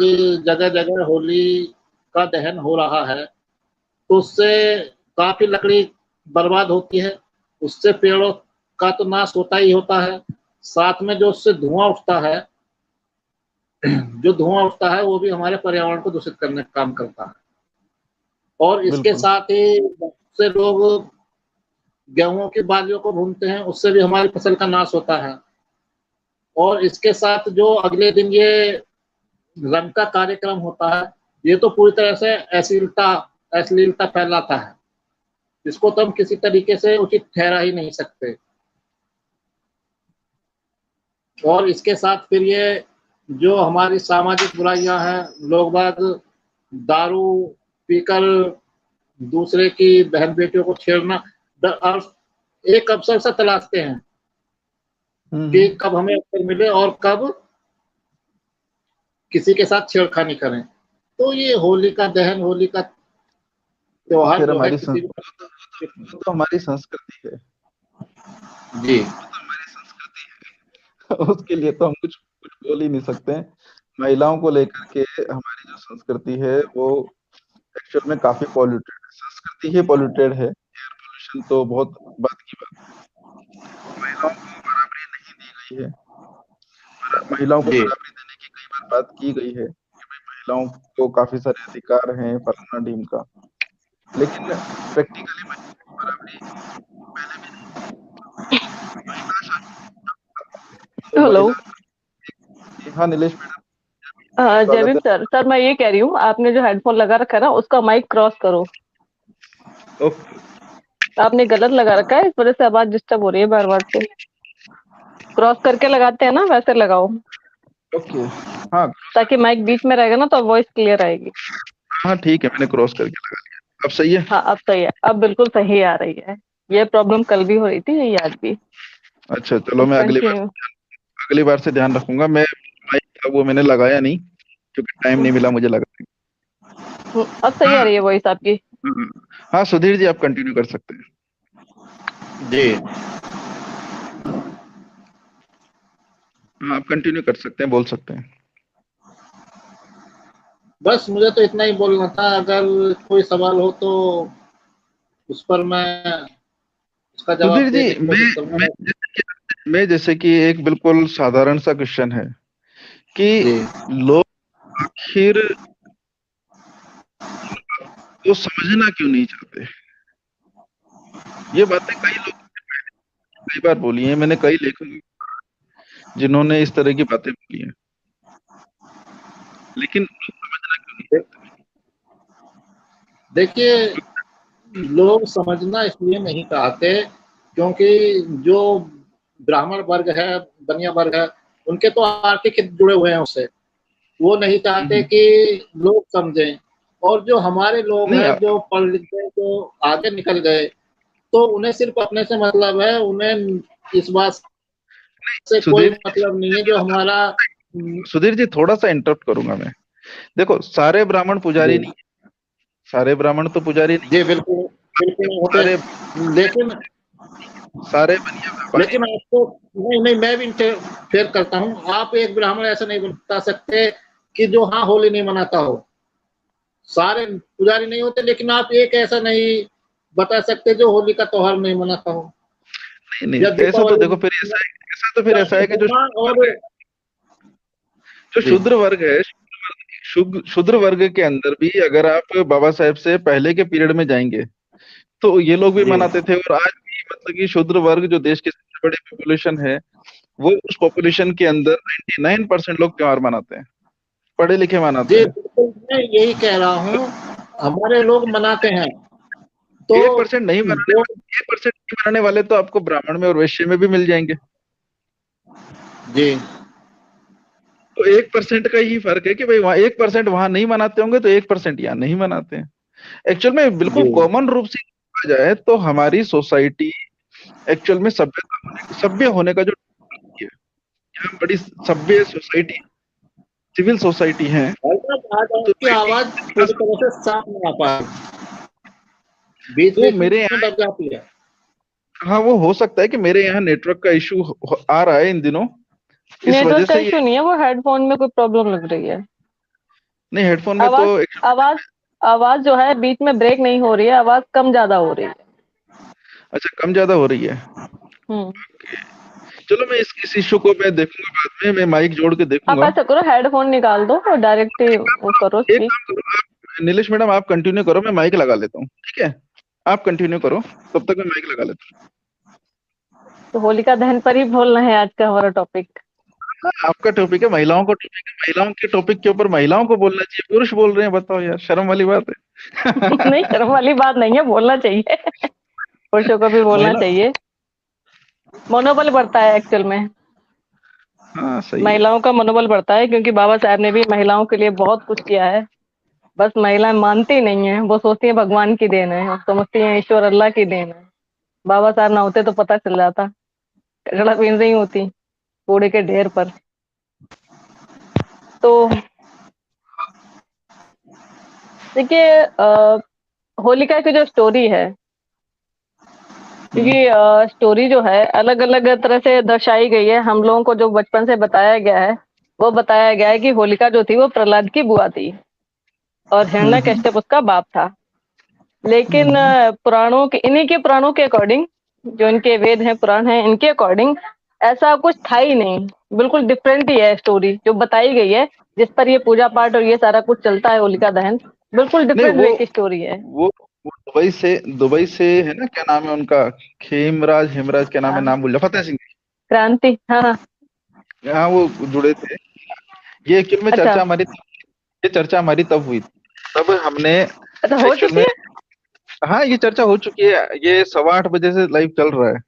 Speaker 5: जगह जगह होली का दहन हो रहा है, तो उससे काफी लकड़ी बर्बाद होती है, उससे पेड़ों का तो नाश होता ही होता है। साथ में जो उससे धुआं उठता है, जो धुआं उठता है वो भी हमारे पर्यावरण को दूषित करने का काम करता है। और इसके
Speaker 1: बिल्कुल।
Speaker 5: साथ ही बहुत से लोग गेहूं की बालियों को भूनते हैं, उससे भी हमारी फसल का नाश होता है। और इसके साथ जो अगले दिन ये रंग का कार्यक्रम होता है, ये तो पूरी तरह से अश्लीलता अश्लीलता फैलाता है। इसको तो हम किसी तरीके से उचित ठहरा ही नहीं सकते। और इसके साथ फिर ये जो हमारी सामाजिक बुराइयां हैं, लोग बाग दारू पीकर दूसरे की बहन बेटियों को छेड़ना, और एक अवसर से तलाशते हैं कि
Speaker 1: हम्म।
Speaker 5: कब हमें अवसर मिले और कब किसी के साथ छेड़खानी करें। तो ये होली का दहन, होली का त्योहार
Speaker 1: फिर
Speaker 5: जो है
Speaker 1: हमारी
Speaker 5: किसी भी
Speaker 1: वो तो हमारी संस्कृति है।
Speaker 5: जी
Speaker 1: वो तो हमारी संस्कृति है। उसके लिए तो हम कुछ कुछ बोल ही नहीं सकते हैं। महिलाओं को लेकर के हमारी जो संस्कृति है वो एक्चुअल में काफी पॉल्यूटेड है। संस्कृति ही पॉल्यूटेड है। एयर पोल्यूशन तो बहुत बात की बात है। महिलाओं को बराबरी नहीं दी गई है। महिलाओं को
Speaker 5: जी
Speaker 1: बराबरी देने की कई बार बात की गई है कि भाई महिलाओं को काफी सारे अधिकार हैं फलाना ढीमका, लेकिन प्रैक्टिकली बराबरी पहले भी नहीं थी। महिला शासन तो
Speaker 6: हेलो।
Speaker 1: महिला। हाँ नीलेश मैडम, स्वागत
Speaker 6: जयवीर
Speaker 1: है।
Speaker 6: सर, मैं ये कह रही हूँ, आपने जो हेडफोन लगा रखा है ना, उसका माइक क्रॉस करो।
Speaker 1: ओके
Speaker 6: आपने गलत लगा रखा है, इस वजह से आवाज डिस्टर्ब हो रही है बार बार से। क्रॉस करके लगाते हैं ना, वैसे लगाओ,
Speaker 1: ओके। हाँ
Speaker 6: ताकि माइक बीच में रहेगा ना तो वॉइस क्लियर आएगी।
Speaker 1: हाँ ठीक है, मैंने क्रॉस करके लगा लिया। अब सही है?
Speaker 6: हाँ, अब सही है, अब बिल्कुल सही आ रही है। ये प्रॉब्लम कल भी हो रही थी, ये आज भी।
Speaker 1: अच्छा चलो, मैं
Speaker 6: कंटिन्यू।
Speaker 1: अगली बार से ध्यान रखूंगा। मैं माइक वो मैंने लगाया नहीं क्योंकि टाइम नहीं मिला मुझे लगाने
Speaker 6: अब सही आ
Speaker 1: का।
Speaker 6: रही है वॉइस आपकी।
Speaker 1: हाँ हाँ, सुधीर जी आप कंटिन्यू कर सकते हैं।
Speaker 5: जी
Speaker 1: हाँ, आप कंटिन्यू कर सकते हैं, बोल सकते हैं।
Speaker 5: बस मुझे तो इतना ही बोलना था। अगर कोई सवाल हो तो उस पर मैं उसका
Speaker 1: सुधीर
Speaker 5: जवाब
Speaker 1: जी,
Speaker 5: देने की कोशिश करूंगा।
Speaker 1: मैं जैसे कि एक बिल्कुल साधारण सा क्वेश्चन है कि
Speaker 5: जी
Speaker 1: लोग आखिर को समझना क्यों नहीं चाहते। ये बातें कई लोग कई बार बोली हैं, मैंने कई लेखकों जिन्होंने इस तरह की बातें बोली हैं, लेकिन लोग समझना क्यों नहीं चाहते।
Speaker 5: देखिए, लोग समझना इसलिए नहीं चाहते क्योंकि जो ब्राह्मण वर्ग है, बनिया वर्ग है, उनके तो आर्थिक हित जुड़े हुए हैं उससे। वो नहीं चाहते कि लोग समझें, और जो हमारे लोग
Speaker 1: नहीं
Speaker 5: हैं जो पढ़ लिख गए, जो आगे निकल गए, तो उन्हें सिर्फ अपने से मतलब है, उन्हें इस बात से कोई
Speaker 1: सुधीर
Speaker 5: मतलब नहीं है जो हमारा।
Speaker 1: सुधीर जी, थोड़ा सा इंटरप्ट करूंगा मैं। देखो, सारे ब्राह्मण पुजारी
Speaker 5: जी,
Speaker 1: नहीं, सारे ब्राह्मण तो पुजारी नहीं,
Speaker 5: जी, बिल्कुल, बिल्कुल नहीं होते।
Speaker 1: सारे
Speaker 5: लेकिन
Speaker 1: सारे बनिया व्यापारी
Speaker 5: लेकिन आपको, नहीं, नहीं, मैं भी इंटरफेयर करता हूँ। आप एक ब्राह्मण ऐसा नहीं बता सकते कि जो हाँ होली नहीं मनाता हो। सारे पुजारी नहीं होते, लेकिन आप एक ऐसा नहीं बता सकते जो होली का त्योहार नहीं मनाता हो
Speaker 1: नहीं, नहीं,
Speaker 5: या
Speaker 1: ऐसा तो
Speaker 5: दीपावली।
Speaker 1: देखो, फिर ऐसा तो फिर ऐसा
Speaker 5: क्योंकि
Speaker 1: है कि
Speaker 5: होना और
Speaker 1: जो
Speaker 5: जी,
Speaker 1: शूद्र वर्ग है, शूद्र वर्ग के अंदर भी अगर आप बाबा साहेब से पहले के पीरियड में जाएंगे, तो ये लोग भी
Speaker 5: जी,
Speaker 1: मनाते थे। और आज भी मतलब कि शूद्र वर्ग जो देश की सबसे बड़ी पॉपुलेशन है, वो उस पॉपुलेशन के अंदर 99% लोग त्योहार मनाते हैं, पढ़े लिखे मनाते
Speaker 5: जी,
Speaker 1: हैं।
Speaker 5: बिल्कुल, मैं यही कह रहा हूँ। हमारे लोग मनाते हैं तो
Speaker 1: 1% नहीं मनाने
Speaker 5: जो,
Speaker 1: वाले, 1% नहीं मनाने वाले तो आपको ब्राह्मण में और वैश्य में भी मिल जाएंगे।
Speaker 5: जी,
Speaker 1: तो 1% का ही फर्क है कि भाई वहाँ 1% वहां नहीं मनाते होंगे, तो 1% यहाँ नहीं मनाते हैं। एक्चुअल में बिल्कुल
Speaker 5: जी,
Speaker 1: कॉमन रूप से देखा जाए तो हमारी सोसाइटी एक्चुअल में सभ्य होने का जो है, हम बड़ी सभ्य सोसाइटी, सिविल सोसाइटी है।
Speaker 5: भाई साहब, आज आपकी
Speaker 1: सोसाइटी
Speaker 5: आवाज पूरी तरह से साफ नहीं आ पा रही, बीच
Speaker 1: वो
Speaker 5: बीच
Speaker 1: मेरे
Speaker 5: में
Speaker 1: यहाँ,
Speaker 5: दब जाती है।
Speaker 1: हाँ वो हो सकता है कि मेरे यहाँ नेटवर्क का इशू आ रहा है इन दिनों, इस वजह
Speaker 6: नेटवर्क का
Speaker 1: से ये।
Speaker 6: इशू नहीं है, वो हेडफोन में कोई प्रॉब्लम लग रही है।
Speaker 1: नहीं, हेडफोन में तो
Speaker 6: आवाज आवाज आवाज जो है बीच में ब्रेक नहीं हो रही है, आवाज कम ज्यादा हो रही है।
Speaker 1: अच्छा, कम ज्यादा हो रही है।
Speaker 6: हम्म।
Speaker 1: चलो, मैं इस इशू को मैं देखूंगा, बाद में मैं माइक जोड़ के
Speaker 6: आप
Speaker 1: देखूंगा।
Speaker 6: ऐसा करो, हेडफोन निकाल दो और डायरेक्ट वो करो
Speaker 1: एक
Speaker 6: स्पीक।
Speaker 1: काम करो आप, नीलेश मैडम, आप कंटिन्यू करो, मैं माइक लगा लेता हूँ, ठीक है? आप कंटिन्यू करो, तब तक मैं माइक लगा लेता
Speaker 6: तो होलिका दहन पर ही बोलना है आज का हमारा टॉपिक।
Speaker 1: हूँ। आपका टॉपिक है, महिलाओं का टॉपिक है, महिलाओं के टॉपिक के ऊपर महिलाओं को बोलना चाहिए, पुरुष बोल रहे हैं, बताओ यार, शर्म वाली बात है।
Speaker 6: नहीं, शर्म वाली बात नहीं है, बोलना चाहिए। पुरुषों को भी बोलना
Speaker 1: महिला,
Speaker 6: चाहिए। मनोबल बढ़ता है एक्चुअल में।
Speaker 1: हाँ सही है।
Speaker 6: महिलाओं का मनोबल बढ़ता है क्योंकि बाबा साहब ने भी महिलाओं के लिए बहुत कुछ किया है। बस महिलाएं मानती नहीं है, वो सोचती है भगवान की देन है, समझती है ईश्वर अल्लाह की देन है। बाबा साहब ना होते तो पता चल जाता, कचड़ा बीन रही होती कूड़े के ढेर पर। तो देखिए, होलिका की जो स्टोरी है,
Speaker 1: हम्म,
Speaker 6: क्योंकि स्टोरी जो है अलग अलग तरह से दर्शाई गई है, हम लोगों को जो बचपन से बताया गया है, वो बताया गया है कि होलिका जो थी वो प्रहलाद की बुआ थी और
Speaker 1: हम्म,
Speaker 6: हिरण्यकश्यप उसका बाप था। लेकिन
Speaker 1: हम्म,
Speaker 6: पुराणों के, इन्हीं के पुराणों के अकॉर्डिंग, जो इनके वेद हैं पुराण हैं, इनके अकॉर्डिंग ऐसा कुछ था ही नहीं। बिल्कुल डिफरेंट ही है स्टोरी जो बताई गई है, जिस पर ये पूजा पाठ और ये सारा कुछ चलता है होलिका दहन। बिल्कुल
Speaker 1: नहीं
Speaker 6: डिफरेंट वे की स्टोरी है।
Speaker 1: वो दुबई से है ना, क्या नाम है उनका? खेमराज, हेमराज, क्या नाम है,
Speaker 6: हाँ,
Speaker 1: नाम भूल, फतेह सिंह।
Speaker 6: क्रांति, हाँ हाँ।
Speaker 1: हाँ, वो जुड़े थे। ये एक्चुअल में
Speaker 6: अच्छा,
Speaker 1: चर्चा हमारी तब हुई थी, तब हमने
Speaker 6: अच्छा हो
Speaker 1: एक्चुअल
Speaker 6: चुकी
Speaker 1: में,
Speaker 6: है।
Speaker 1: हाँ ये चर्चा हो चुकी है, ये 8:15 से लाइव चल रहा है।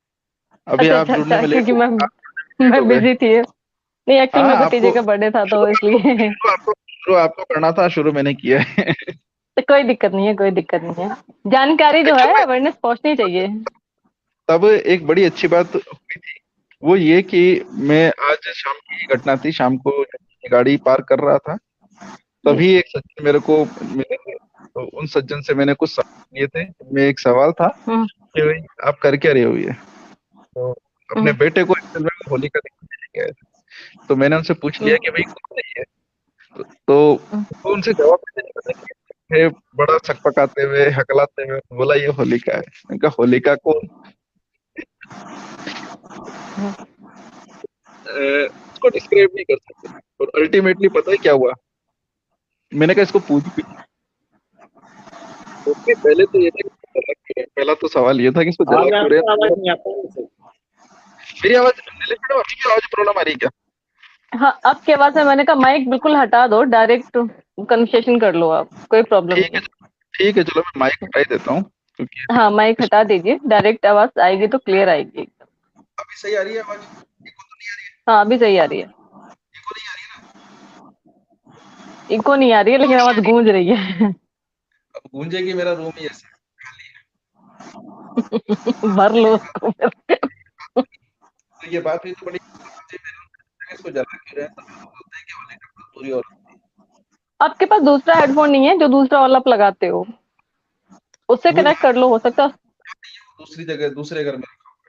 Speaker 1: अभी
Speaker 6: अच्छा
Speaker 1: आप
Speaker 6: अच्छा
Speaker 1: जुड़ने
Speaker 6: अच्छा,
Speaker 1: में लेट
Speaker 6: क्योंकि
Speaker 1: हो,
Speaker 6: मैं
Speaker 1: आप लेट हो
Speaker 6: मैं
Speaker 1: गए।
Speaker 6: बिजी थी। नहीं, एक्चुअल
Speaker 1: हाँ,
Speaker 6: में भतीजे
Speaker 1: आपको
Speaker 6: का बर्थडे था तो इसलिए।
Speaker 1: शुरू आपको करना था, शुरू मैंने किया है।
Speaker 6: तो कोई दिक्कत नहीं है, कोई दिक्कत नहीं है। जानकारी जो है,
Speaker 1: एक्चुअल में
Speaker 6: अवेयरनेस पहुंचनी चाहिए।
Speaker 1: तब एक बड़ी अच्छी बात हुई थी, वो ये कि मैं, आज शाम की घटना थी, शाम को जब मैं गाड़ी पार्क कर रहा था,
Speaker 6: जी।
Speaker 1: तभी एक सज्जन मेरे को मिले थे। तो उन सज्जन से मैंने कुछ सवाल किए थे। मैं, एक सवाल था
Speaker 6: हम्म
Speaker 1: कि भाई आप कर क्या रहे हो ये? तो अपने
Speaker 6: हम्म
Speaker 1: बेटे को एक्चुअल में होली का दिखाने लेके गए थे। तो मैंने उनसे पूछ लिया
Speaker 6: हम्म
Speaker 1: कि भाई कौन है ये? तो
Speaker 6: हम्म।
Speaker 1: वो उनसे जवाब देने नहीं पता कि थे, बड़ा छकपकाते हुए, हकलाते हुए बोला ये होलिका है। मैंने कहा होलिका कौन? उसको डिस्क्राइब नहीं कर सकते। और अल्टीमेटली पता है क्या हुआ? मैंने कहा इसको पूछ भी, ओके, पहले तो ये था कि इसको जला क्यों रहे हैं? पहला तो सवाल ये था कि इसको जला
Speaker 5: आगे
Speaker 1: क्यों रहे
Speaker 5: आपको आवाज
Speaker 1: हैं?
Speaker 5: नहीं आता है इसे।
Speaker 1: मेरी आवाज, नीलेश मैडम, अभी की आवाज प्रॉब्लम आ रही है क्या?
Speaker 6: हाँ, आपके आवाज में मैंने कहा माइक बिल्कुल हटा दो, डायरेक्ट कन्वर्सेशन कर लो आप, कोई प्रॉब्लम
Speaker 1: ठीक
Speaker 6: नहीं
Speaker 1: है,
Speaker 6: है।
Speaker 1: ठीक है, चलो मैं माइक हटा ही देता हूँ क्योंकि
Speaker 6: हाँ माइक हटा दीजिए, डायरेक्ट आवाज आएगी तो क्लियर आएगी एकदम।
Speaker 1: अभी सही आ रही है आवाज? इको तो नहीं आ रही है?
Speaker 6: हाँ अभी सही आ रही है।
Speaker 1: इको नहीं आ रही है ना?
Speaker 6: इको नहीं आ रही है लेकिन आवाज गूंज रही है।
Speaker 1: अब गूंजेगी, मेरा रूम ही ऐसा खाली
Speaker 6: भर लो उसको फिर।
Speaker 1: है। तो ये बात हुई तो बड़ी इसको जला क्यों रहे हैं? तो लोग बोलते हैं कि वाले का पूरी और
Speaker 6: आपके पास दूसरा हेडफोन नहीं है जो दूसरा वाला आप लगाते हो, उससे
Speaker 1: वो
Speaker 6: कनेक्ट कर लो, हो सकता है
Speaker 1: दूसरी जगह दूसरे घर में रखा हुआ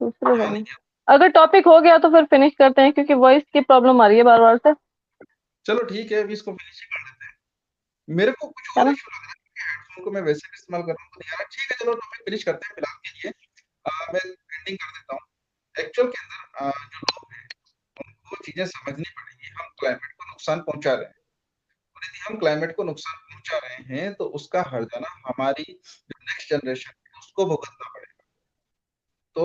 Speaker 6: दूसरे
Speaker 1: है।
Speaker 6: घर
Speaker 1: यहाँ
Speaker 6: में।
Speaker 1: नहीं है।
Speaker 6: अगर टॉपिक हो गया तो फिर फिनिश करते हैं क्योंकि वॉइस की प्रॉब्लम आ रही है बार बार से,
Speaker 1: चलो ठीक है, अभी इसको फिनिश ही कर देते हैं। मेरे को कुछ
Speaker 6: है
Speaker 1: और
Speaker 6: ना।
Speaker 1: इशू लग रहा है क्योंकि हेडफोन को मैं वैसे भी इस्तेमाल कर रहा हूँ तो नहीं आ रहा। ठीक है, चलो टॉपिक फिनिश करते हैं फिलहाल के लिए। मैं एंडिंग कर देता हूँ। एक्चुअल के अंदर जो लोग हैं उनको चीजें समझनी पड़ेगी। हम क्लाइमेट को नुकसान पहुंचा रहे हैं, और यदि हम क्लाइमेट को नुकसान पहुंचा रहे हैं तो उसका हर्जाना हमारी जो नेक्स्ट जनरेशन है उसको भुगतना पड़ेगा। तो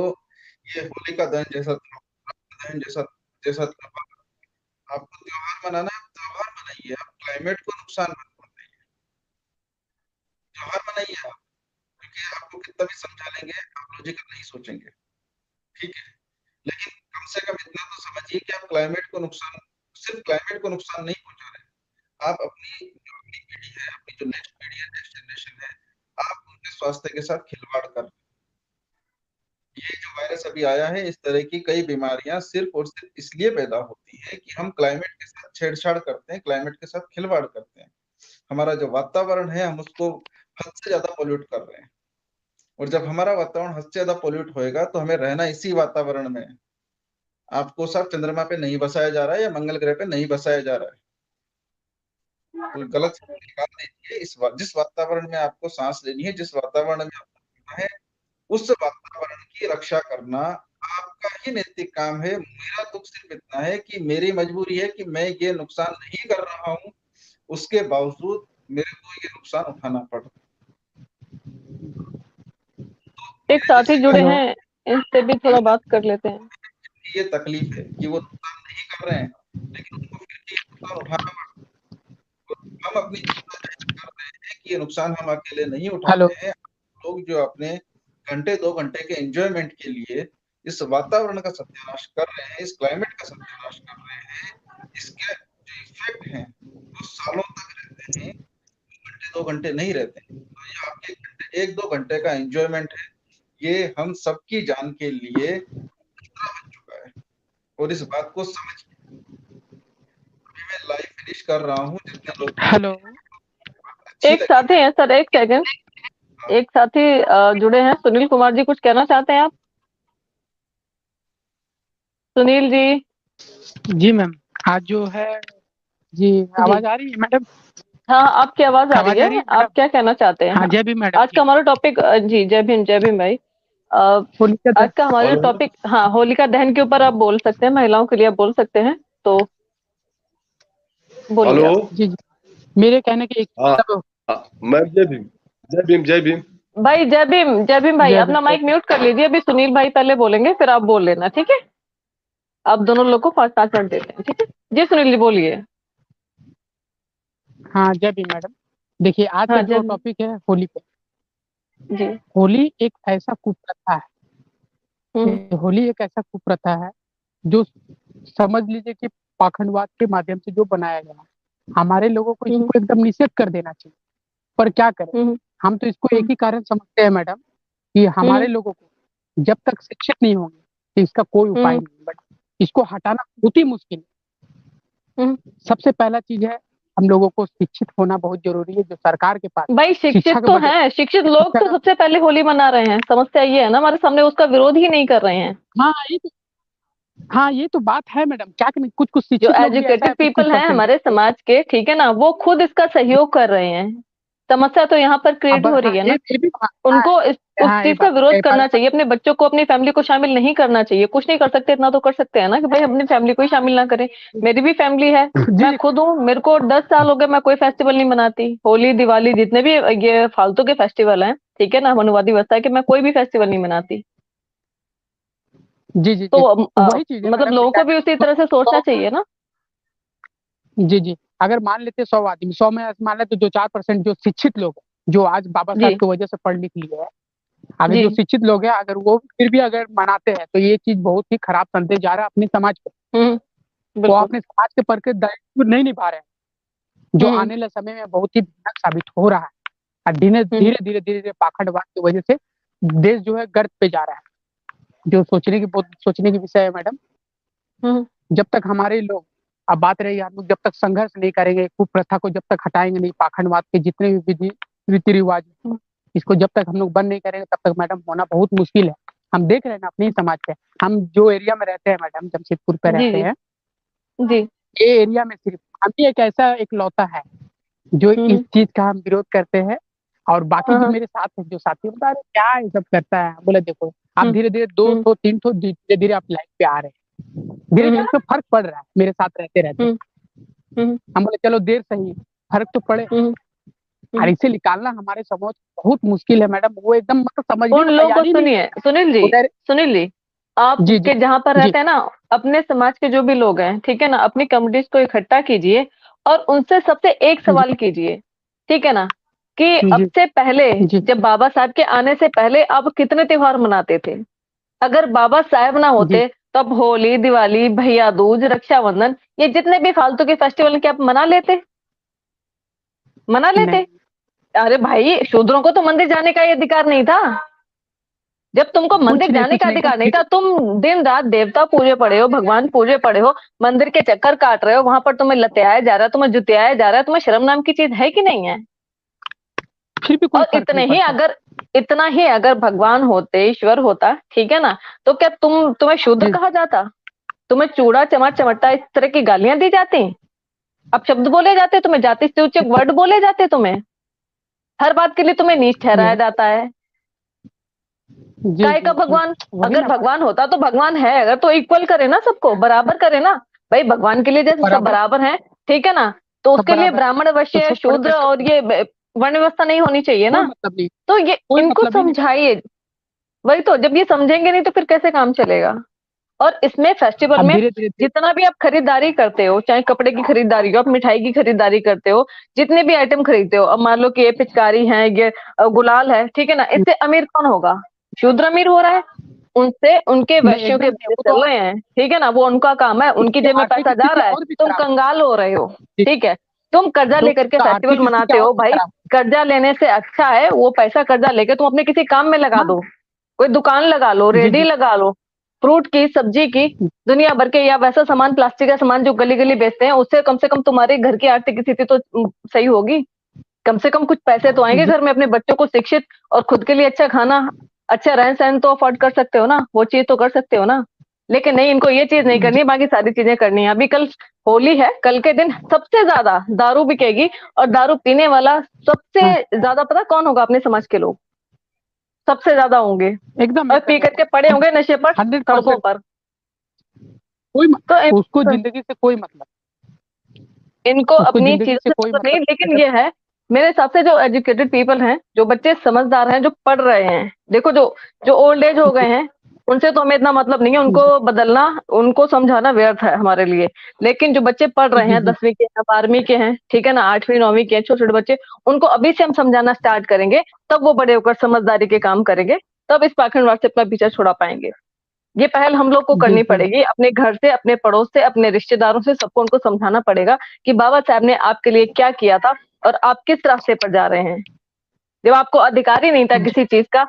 Speaker 1: ये होलिका दहन जैसा दहन जैसा जैसा त्योहार, आपको त्योहार मनाना है, त्योहार मनाइए, आप क्लाइमेट को नुकसान मत पहुंचाइए। त्योहार मनाइए आप, क्योंकि आपको कितना भी समझा लेंगे आप लॉजिकल नहीं सोचेंगे। ठीक है, लेकिन कम से कम इतना तो समझिए कि आप क्लाइमेट को नुकसान, सिर्फ क्लाइमेट को नुकसान नहीं पहुंचा रहे, आप अपनी जो अगली पीढ़ी है, अपनी जो नेक्स्ट पीढ़ी है, नेक्स्ट जनरेशन है, आप उनके स्वास्थ्य के साथ खिलवाड़ कर रहे हैं। ये जो वायरस अभी आया है, इस तरह की कई बीमारियां सिर्फ और सिर्फ इसलिए पैदा होती है कि हम क्लाइमेट के साथ छेड़छाड़ करते हैं, क्लाइमेट के साथ खिलवाड़ करते हैं। हमारा जो वातावरण है हम उसको हद से ज्यादा पोल्यूट कर रहे हैं, और जब हमारा वातावरण हद से ज्यादा पोल्यूट होएगा तो हमें रहना इसी वातावरण में है। आपको सब चंद्रमा पे नहीं बसाया जा रहा है या मंगल ग्रह पे नहीं बसाया जा रहा है। तो गलत निकाल दीजिए। जिस वातावरण में आपको सांस लेनी है, जिस वातावरण में आपको जीना है, उस वातावरण की रक्षा करना आपका ही नैतिक काम है। मेरा दुख सिर्फ इतना है कि मेरी मजबूरी है कि मैं ये नुकसान नहीं कर रहा हूँ, उसके बावजूद मेरे को ये नुकसान उठाना पड़ रहा है।
Speaker 6: एक
Speaker 1: मेरे
Speaker 6: साथी
Speaker 1: जैसे
Speaker 6: जुड़े
Speaker 1: का
Speaker 6: हैं, इनसे भी थोड़ा बात कर लेते हैं।
Speaker 1: ये तकलीफ है कि वो नुकसान नहीं कर रहे हैं, लेकिन उनको फिर भी ये नुकसान उठाना पड़ रहा है। हम अपनी चिंता जाहिर कर रहे हैं कि ये नुकसान हम अकेले नहीं
Speaker 7: हेलो।
Speaker 1: उठाते हैं। लोग जो अपने घंटे 2 घंटे के एंजॉयमेंट के लिए इस वातावरण का सत्यानाश कर रहे हैं, इस क्लाइमेट का सत्यानाश कर रहे हैं, इसके जो इफेक्ट हैं वो सालों तक रहते हैं, 2 घंटे नहीं रहते हैं। तो ये आपके 1-2 घंटे का एंजॉयमेंट है, ये हम सबकी जान के लिए खतरा बन चुका है, और इस बात को समझिए। अभी मैं लाइव फिनिश कर रहा हूँ, जितने लोग
Speaker 7: हेलो।
Speaker 1: अच्छी
Speaker 6: एक
Speaker 1: लगी
Speaker 6: साथी है सर, एक सेकंड, एक साथी जुड़े हैं, सुनील कुमार जी, कुछ कहना चाहते हैं आप? सुनील जी।
Speaker 7: जी मैम, आज जो है जी,
Speaker 6: जी
Speaker 7: आवाज आ रही है मैडम?
Speaker 6: हाँ आपकी आवाज आ रही
Speaker 7: आवाज आ
Speaker 6: है,
Speaker 7: रही है
Speaker 6: आप
Speaker 7: मैडम?
Speaker 6: क्या कहना चाहते हैं?
Speaker 7: हाँ,
Speaker 6: हाँ
Speaker 7: जय भीम मैडम
Speaker 6: आज
Speaker 7: जी।
Speaker 6: का हमारा टॉपिक, जी जय भीम भाई।
Speaker 7: होलिका
Speaker 6: आज का हमारा
Speaker 4: हेलो।
Speaker 6: टॉपिक, हाँ होलिका दहन के ऊपर आप बोल सकते हैं, महिलाओं के लिए आप बोल सकते हैं, तो बोलिए
Speaker 4: हेलो।
Speaker 6: आप।
Speaker 7: जी जी, मेरे कहने के एक
Speaker 4: हाँ,
Speaker 7: मतलब
Speaker 4: हाँ, मैं जय भीम, जय भीम, जय भीम।
Speaker 6: भाई जय भीम भाई,
Speaker 7: जय
Speaker 6: अपना
Speaker 7: भीम।
Speaker 6: माइक म्यूट कर लीजिए, अभी सुनील भाई पहले बोलेंगे फिर आप बोल लेना, ठीक है? आप दोनों लोग को 5-5 मिनट देते हैं, ठीक है? जी सुनील जी बोलिए।
Speaker 7: हाँ, जय भीम मैडम। देखिए, आज का
Speaker 6: हाँ जय
Speaker 7: जो
Speaker 6: भीम।
Speaker 7: टॉपिक है होली पे।
Speaker 6: जी।
Speaker 7: होली एक ऐसा कुप्रथा है,
Speaker 6: हम्म
Speaker 7: होली एक ऐसा कुप्रथा है जो समझ लीजिए कि पाखंडवाद के माध्यम से जो बनाया गया है। हमारे लोगों को
Speaker 6: हम्म
Speaker 7: इसको एकदम निषेध कर देना चाहिए, पर क्या करें?
Speaker 6: हम्म
Speaker 7: हम तो इसको एक
Speaker 6: हम्म
Speaker 7: ही कारण समझते हैं मैडम, कि
Speaker 6: हम्म
Speaker 7: हमारे लोगों को जब तक शिक्षित नहीं होंगे तो इसका कोई उपाय
Speaker 6: हम्म
Speaker 7: नहीं। बट इसको हटाना बहुत ही मुश्किल है।
Speaker 6: हम्म।
Speaker 7: सबसे पहला चीज है, हम लोगों को शिक्षित होना बहुत जरूरी है। जो सरकार के पास
Speaker 6: भाई
Speaker 7: शिक्षा
Speaker 6: शिक्षित
Speaker 7: का
Speaker 6: तो
Speaker 7: बजट,
Speaker 6: हैं, शिक्षित लोग
Speaker 7: शिक्षा
Speaker 6: तो
Speaker 7: का,
Speaker 6: सबसे पहले होली मना रहे हैं, समस्या ये है ना हमारे सामने, उसका विरोध ही नहीं कर रहे हैं।
Speaker 7: हाँ ये तो, हाँ ये तो बात है मैडम। क्या करें, कुछ कुछ
Speaker 6: जो
Speaker 7: शिक्षित लोग भी ऐसा है,
Speaker 6: एजुकेटेड
Speaker 7: कुछ कुछ
Speaker 6: पीपल हैं
Speaker 7: परसेंट।
Speaker 6: हमारे समाज के, ठीक है ना, वो खुद इसका सहयोग कर रहे हैं। समस्या तो यहाँ पर क्रिएट
Speaker 7: अब
Speaker 6: हो
Speaker 7: हाँ
Speaker 6: रही है ना।
Speaker 7: ये भी हाँ,
Speaker 6: उनको उस
Speaker 7: हाँ ये
Speaker 6: चीज का
Speaker 7: बात
Speaker 6: विरोध
Speaker 7: है
Speaker 6: करना चाहिए, अपने बच्चों को, अपनी फैमिली को शामिल नहीं करना चाहिए। कुछ नहीं कर सकते, इतना तो कर सकते हैं ना कि भाई अपनी फैमिली को ही शामिल ना करें। मेरी भी फैमिली है,
Speaker 7: जी
Speaker 6: मैं
Speaker 7: जी
Speaker 6: खुद हूँ, मेरे को 10 साल हो गए, मैं कोई फेस्टिवल नहीं मनाती। होली दिवाली जितने भी ये फालतू के फेस्टिवल हैं, ठीक है ना, मनुवादी व्यवस्था है कि मैं कोई भी फेस्टिवल नहीं मनाती।
Speaker 7: जी जी
Speaker 6: तो
Speaker 7: जी, तो वही चीज है
Speaker 6: मतलब
Speaker 7: मैडम कि
Speaker 6: लोगों
Speaker 7: क्या
Speaker 6: को भी उसी तरह से सोचना चाहिए ना।
Speaker 7: जी जी, अगर मान लेते 100 आदमी, 100 में मान लेते 2-4% जो शिक्षित लोग हैं, जो आज बाबा साहब
Speaker 6: जी
Speaker 7: की वजह से पढ़ लिख लिए हैं, अगर
Speaker 6: जी
Speaker 7: जो शिक्षित लोग हैं अगर वो फिर भी अगर मनाते हैं तो ये चीज बहुत ही खराब संदेश जा रहा है अपने समाज को। वो
Speaker 6: बिल्कुल
Speaker 7: अपने समाज के प्रति दायित्व नहीं निभा रहे हैं, जो
Speaker 6: हम्म
Speaker 7: आने वाले समय में बहुत ही भयानक साबित हो रहा है। और धीरे
Speaker 6: हम्म
Speaker 7: धीरे धीरे धीरे पाखंडवाद की वजह से देश जो है गर्त पे जा रहा है, जो सोचने की विषय है मैडम।
Speaker 6: हम्म
Speaker 7: जब तक हमारे लोग, अब बात रही हम लोग जब तक संघर्ष नहीं करेंगे, कुप्रथा को जब तक हटाएंगे नहीं, पाखंडवाद के जितने भी विधि रीति रिवाज, इसको जब तक हम लोग बंद नहीं करेंगे तब तक मैडम होना बहुत मुश्किल है। हम देख रहे हैं ना अपने ही समाज पे, हम जो एरिया में रहते हैं मैडम, जमशेदपुर पे
Speaker 6: जी
Speaker 7: रहते
Speaker 6: जी
Speaker 7: हैं,
Speaker 6: जी
Speaker 7: ये एरिया में सिर्फ हम ही एक ऐसा एक लौता है जो इस चीज का हम विरोध करते हैं। और बाकी जो
Speaker 6: हाँ
Speaker 7: मेरे साथ है, जो साथी बता रहे क्या ये सब करता है, बोले देखो आप
Speaker 6: हम्म
Speaker 7: धीरे धीरे 2-3 धीरे धीरे आप लाइफ पे आ रहे हैं, धीरे धीरे उसमें फर्क पड़ रहा है मेरे साथ रहते रहते।
Speaker 6: हम्म
Speaker 7: हम बोले चलो देर सही फर्क तो पड़े, और इसे निकालना हमारे समाज बहुत मुश्किल है मैडम। वो एकदम मतलब समझने
Speaker 6: उन
Speaker 7: को
Speaker 6: लोगों
Speaker 7: तैयार
Speaker 6: को
Speaker 7: ही नहीं है।
Speaker 6: सुनिए सुनील जी,
Speaker 7: वो कह रहे
Speaker 6: सुनील जी,
Speaker 7: जी जी
Speaker 6: आपके जहाँ पर
Speaker 7: जी
Speaker 6: रहते हैं ना, अपने समाज के जो भी लोग हैं, ठीक है ना, अपनी कम्युनिटीज को इकट्ठा कीजिए और उनसे सबसे एक
Speaker 7: जी
Speaker 6: सवाल कीजिए, ठीक है ना, कि अब
Speaker 7: जी
Speaker 6: से पहले,
Speaker 7: जी
Speaker 6: जब बाबा साहब के आने से पहले आप कितने त्योहार मनाते थे? अगर बाबा साहब ना
Speaker 7: जी
Speaker 6: होते तब होली, दिवाली, भैया दूज, रक्षाबंधन, ये जितने भी फालतू के फेस्टिवल हैं, क्या आप मना लेते? मना लेते?
Speaker 7: नहीं
Speaker 6: अरे भाई, शूद्रों को तो मंदिर जाने का ये अधिकार नहीं था। जब तुमको मंदिर जाने
Speaker 7: कुछ
Speaker 6: का
Speaker 7: नहीं
Speaker 6: अधिकार नहीं
Speaker 7: फिर
Speaker 6: था, तुम दिन रात देवता पूजे पड़े हो, भगवान पूजे पड़े हो, मंदिर के चक्कर काट रहे हो, वहां पर तुम्हें लत्याया जा रहा है, तुम्हें जुतियाया जा रहा है, तुम्हें शर्म नाम की चीज है कि नहीं है?
Speaker 7: भी कोई
Speaker 6: और
Speaker 7: फर्क नहीं पड़ता।
Speaker 6: इतना ही अगर भगवान होते, ईश्वर होता, ठीक है ना, तो क्या तुम्हें शूद्र
Speaker 7: जी
Speaker 6: कहा जाता? तुम्हें चूड़ा चमाट चमट्टा इस तरह की गालियां दी जाती? अब शब्द बोले जाते तुम्हें, जाति सूचक वर्ड बोले जाते तुम्हें, हर बात के लिए तुम्हें नीच ठहराया
Speaker 7: जी
Speaker 6: जाता है।
Speaker 7: जी
Speaker 6: काय का
Speaker 7: जी जी
Speaker 6: भगवान?
Speaker 7: वही
Speaker 6: अगर
Speaker 7: ना
Speaker 6: भगवान होता तो भगवान है अगर, तो इक्वल करे ना, सबको बराबर करे ना। भाई भगवान के लिए जैसे सब
Speaker 7: बराबर,
Speaker 6: बराबर हैं, ठीक है ना, तो
Speaker 7: सब
Speaker 6: उसके लिए
Speaker 7: बराबर,
Speaker 6: ब्राह्मण
Speaker 7: तो
Speaker 6: वैश्य
Speaker 7: छोटे बड़े
Speaker 6: शूद्र
Speaker 7: कैसे
Speaker 6: और ये वर्ण व्यवस्था नहीं होनी चाहिए
Speaker 7: कोई
Speaker 6: ना।
Speaker 7: मतलब नहीं,
Speaker 6: तो ये
Speaker 7: कोई
Speaker 6: इनको
Speaker 7: मतलब ही नहीं।
Speaker 6: समझाइए। वही तो, जब ये समझेंगे नहीं तो फिर कैसे काम चलेगा? और इसमें फेस्टिवल
Speaker 7: अब
Speaker 6: में
Speaker 7: धीरे धीरे
Speaker 6: जितना भी आप खरीदारी करते हो, चाहे कपड़े की खरीदारी हो, आप मिठाई की खरीदारी करते हो, जितने भी आइटम खरीदते हो, अब मान लो कि ये पिचकारी है, ये गुलाल है, ठीक है ना, इससे अमीर कौन होगा? शूद्र अमीर हो रहा है, उनसे उनके
Speaker 7: नहीं
Speaker 6: वैश्यों के
Speaker 7: एकदम नहीं,
Speaker 6: बच्चे
Speaker 7: वो
Speaker 6: चल
Speaker 7: तो
Speaker 6: रहे हैं, ठीक है ना, वो उनका काम है, उनकी
Speaker 7: उसकी
Speaker 6: जेब में
Speaker 7: आर्थिक
Speaker 6: पैसा जा
Speaker 7: स्थिति
Speaker 6: रहा है,
Speaker 7: और भी
Speaker 6: तुम
Speaker 7: खराब
Speaker 6: कंगाल हो रहे हो,
Speaker 7: है।
Speaker 6: ठीक है। तुम कर्जा
Speaker 7: तो
Speaker 6: लेकर के
Speaker 7: उसका
Speaker 6: फेस्टिवल
Speaker 7: आर्थिक स्थिति
Speaker 6: मनाते
Speaker 7: और
Speaker 6: हो
Speaker 7: भी
Speaker 6: भाई,
Speaker 7: खराब
Speaker 6: कर्जा लेने से अच्छा है वो पैसा कर्जा लेके तुम अपने किसी काम में लगा
Speaker 7: हाँ
Speaker 6: दो, कोई दुकान लगा लो,
Speaker 7: जी
Speaker 6: रेडी
Speaker 7: जी
Speaker 6: लगा लो, फ्रूट की, सब्जी की, दुनिया भर के, या वैसा सामान, प्लास्टिक का सामान जो गली गली बेचते हैं, उससे कम से कम तुम्हारे घर की आर्थिक स्थिति तो सही होगी। कम से कम कुछ पैसे तो आएंगे
Speaker 7: जी
Speaker 6: घर में, अपने बच्चों को शिक्षित और खुद के लिए अच्छा खाना, अच्छा रहन सहन तो अफोर्ड कर सकते हो ना, वो चीज तो कर सकते हो ना। लेकिन नहीं, इनको ये चीज नहीं करनी
Speaker 7: जी
Speaker 6: है, बाकी सारी चीजें करनी है। अभी कल होली है, कल के दिन सबसे ज्यादा दारू बिकेगी, और दारू पीने वाला सबसे
Speaker 7: हाँ
Speaker 6: ज्यादा पता कौन होगा? अपने समाज के लोग सबसे ज्यादा होंगे,
Speaker 7: एकदम
Speaker 6: और पी
Speaker 7: एकदम
Speaker 6: करके
Speaker 7: एकदम
Speaker 6: पड़े होंगे नशे पर
Speaker 7: 100%।
Speaker 6: सड़कों पर।
Speaker 7: कोई
Speaker 6: तो
Speaker 7: उसको जिंदगी से कोई मतलब,
Speaker 6: इनको
Speaker 7: उसको
Speaker 6: अपनी
Speaker 7: जिंदगी
Speaker 6: चीजों
Speaker 7: से
Speaker 6: से
Speaker 7: कोई
Speaker 6: मतलब नहीं,
Speaker 7: मतलब
Speaker 6: लेकिन
Speaker 7: मैडम।
Speaker 6: ये है मेरे हिसाब से, जो एजुकेटेड पीपल हैं, जो बच्चे समझदार हैं, जो पढ़ रहे हैं, देखो जो जो ओल्ड एज हो गए हैं, उनसे तो हमें इतना मतलब नहीं है, उनको
Speaker 7: जी
Speaker 6: बदलना, उनको समझाना व्यर्थ है हमारे लिए। लेकिन जो बच्चे पढ़ रहे
Speaker 7: जी
Speaker 6: हैं,
Speaker 7: जी
Speaker 6: 10वीं के हैं, 12वीं के हैं, ठीक है ना, 8वीं 9वीं के हैं, छोटे छोटे बच्चे, उनको अभी से हम समझाना स्टार्ट करेंगे, तब वो बड़े होकर समझदारी के काम करेंगे, तब इस पाखंडवाद से अपना पीछा छुड़ा पाएंगे। ये पहल हम लोग को
Speaker 7: जी
Speaker 6: करनी
Speaker 7: जी
Speaker 6: पड़ेगी, अपने घर से, अपने पड़ोस से, अपने रिश्तेदारों से, सबको उनको समझाना पड़ेगा कि बाबा साहब ने आपके लिए क्या किया था और आप किस रास्ते पर जा रहे हैं। जब आपको अधिकार ही नहीं था
Speaker 7: जी
Speaker 6: किसी चीज का,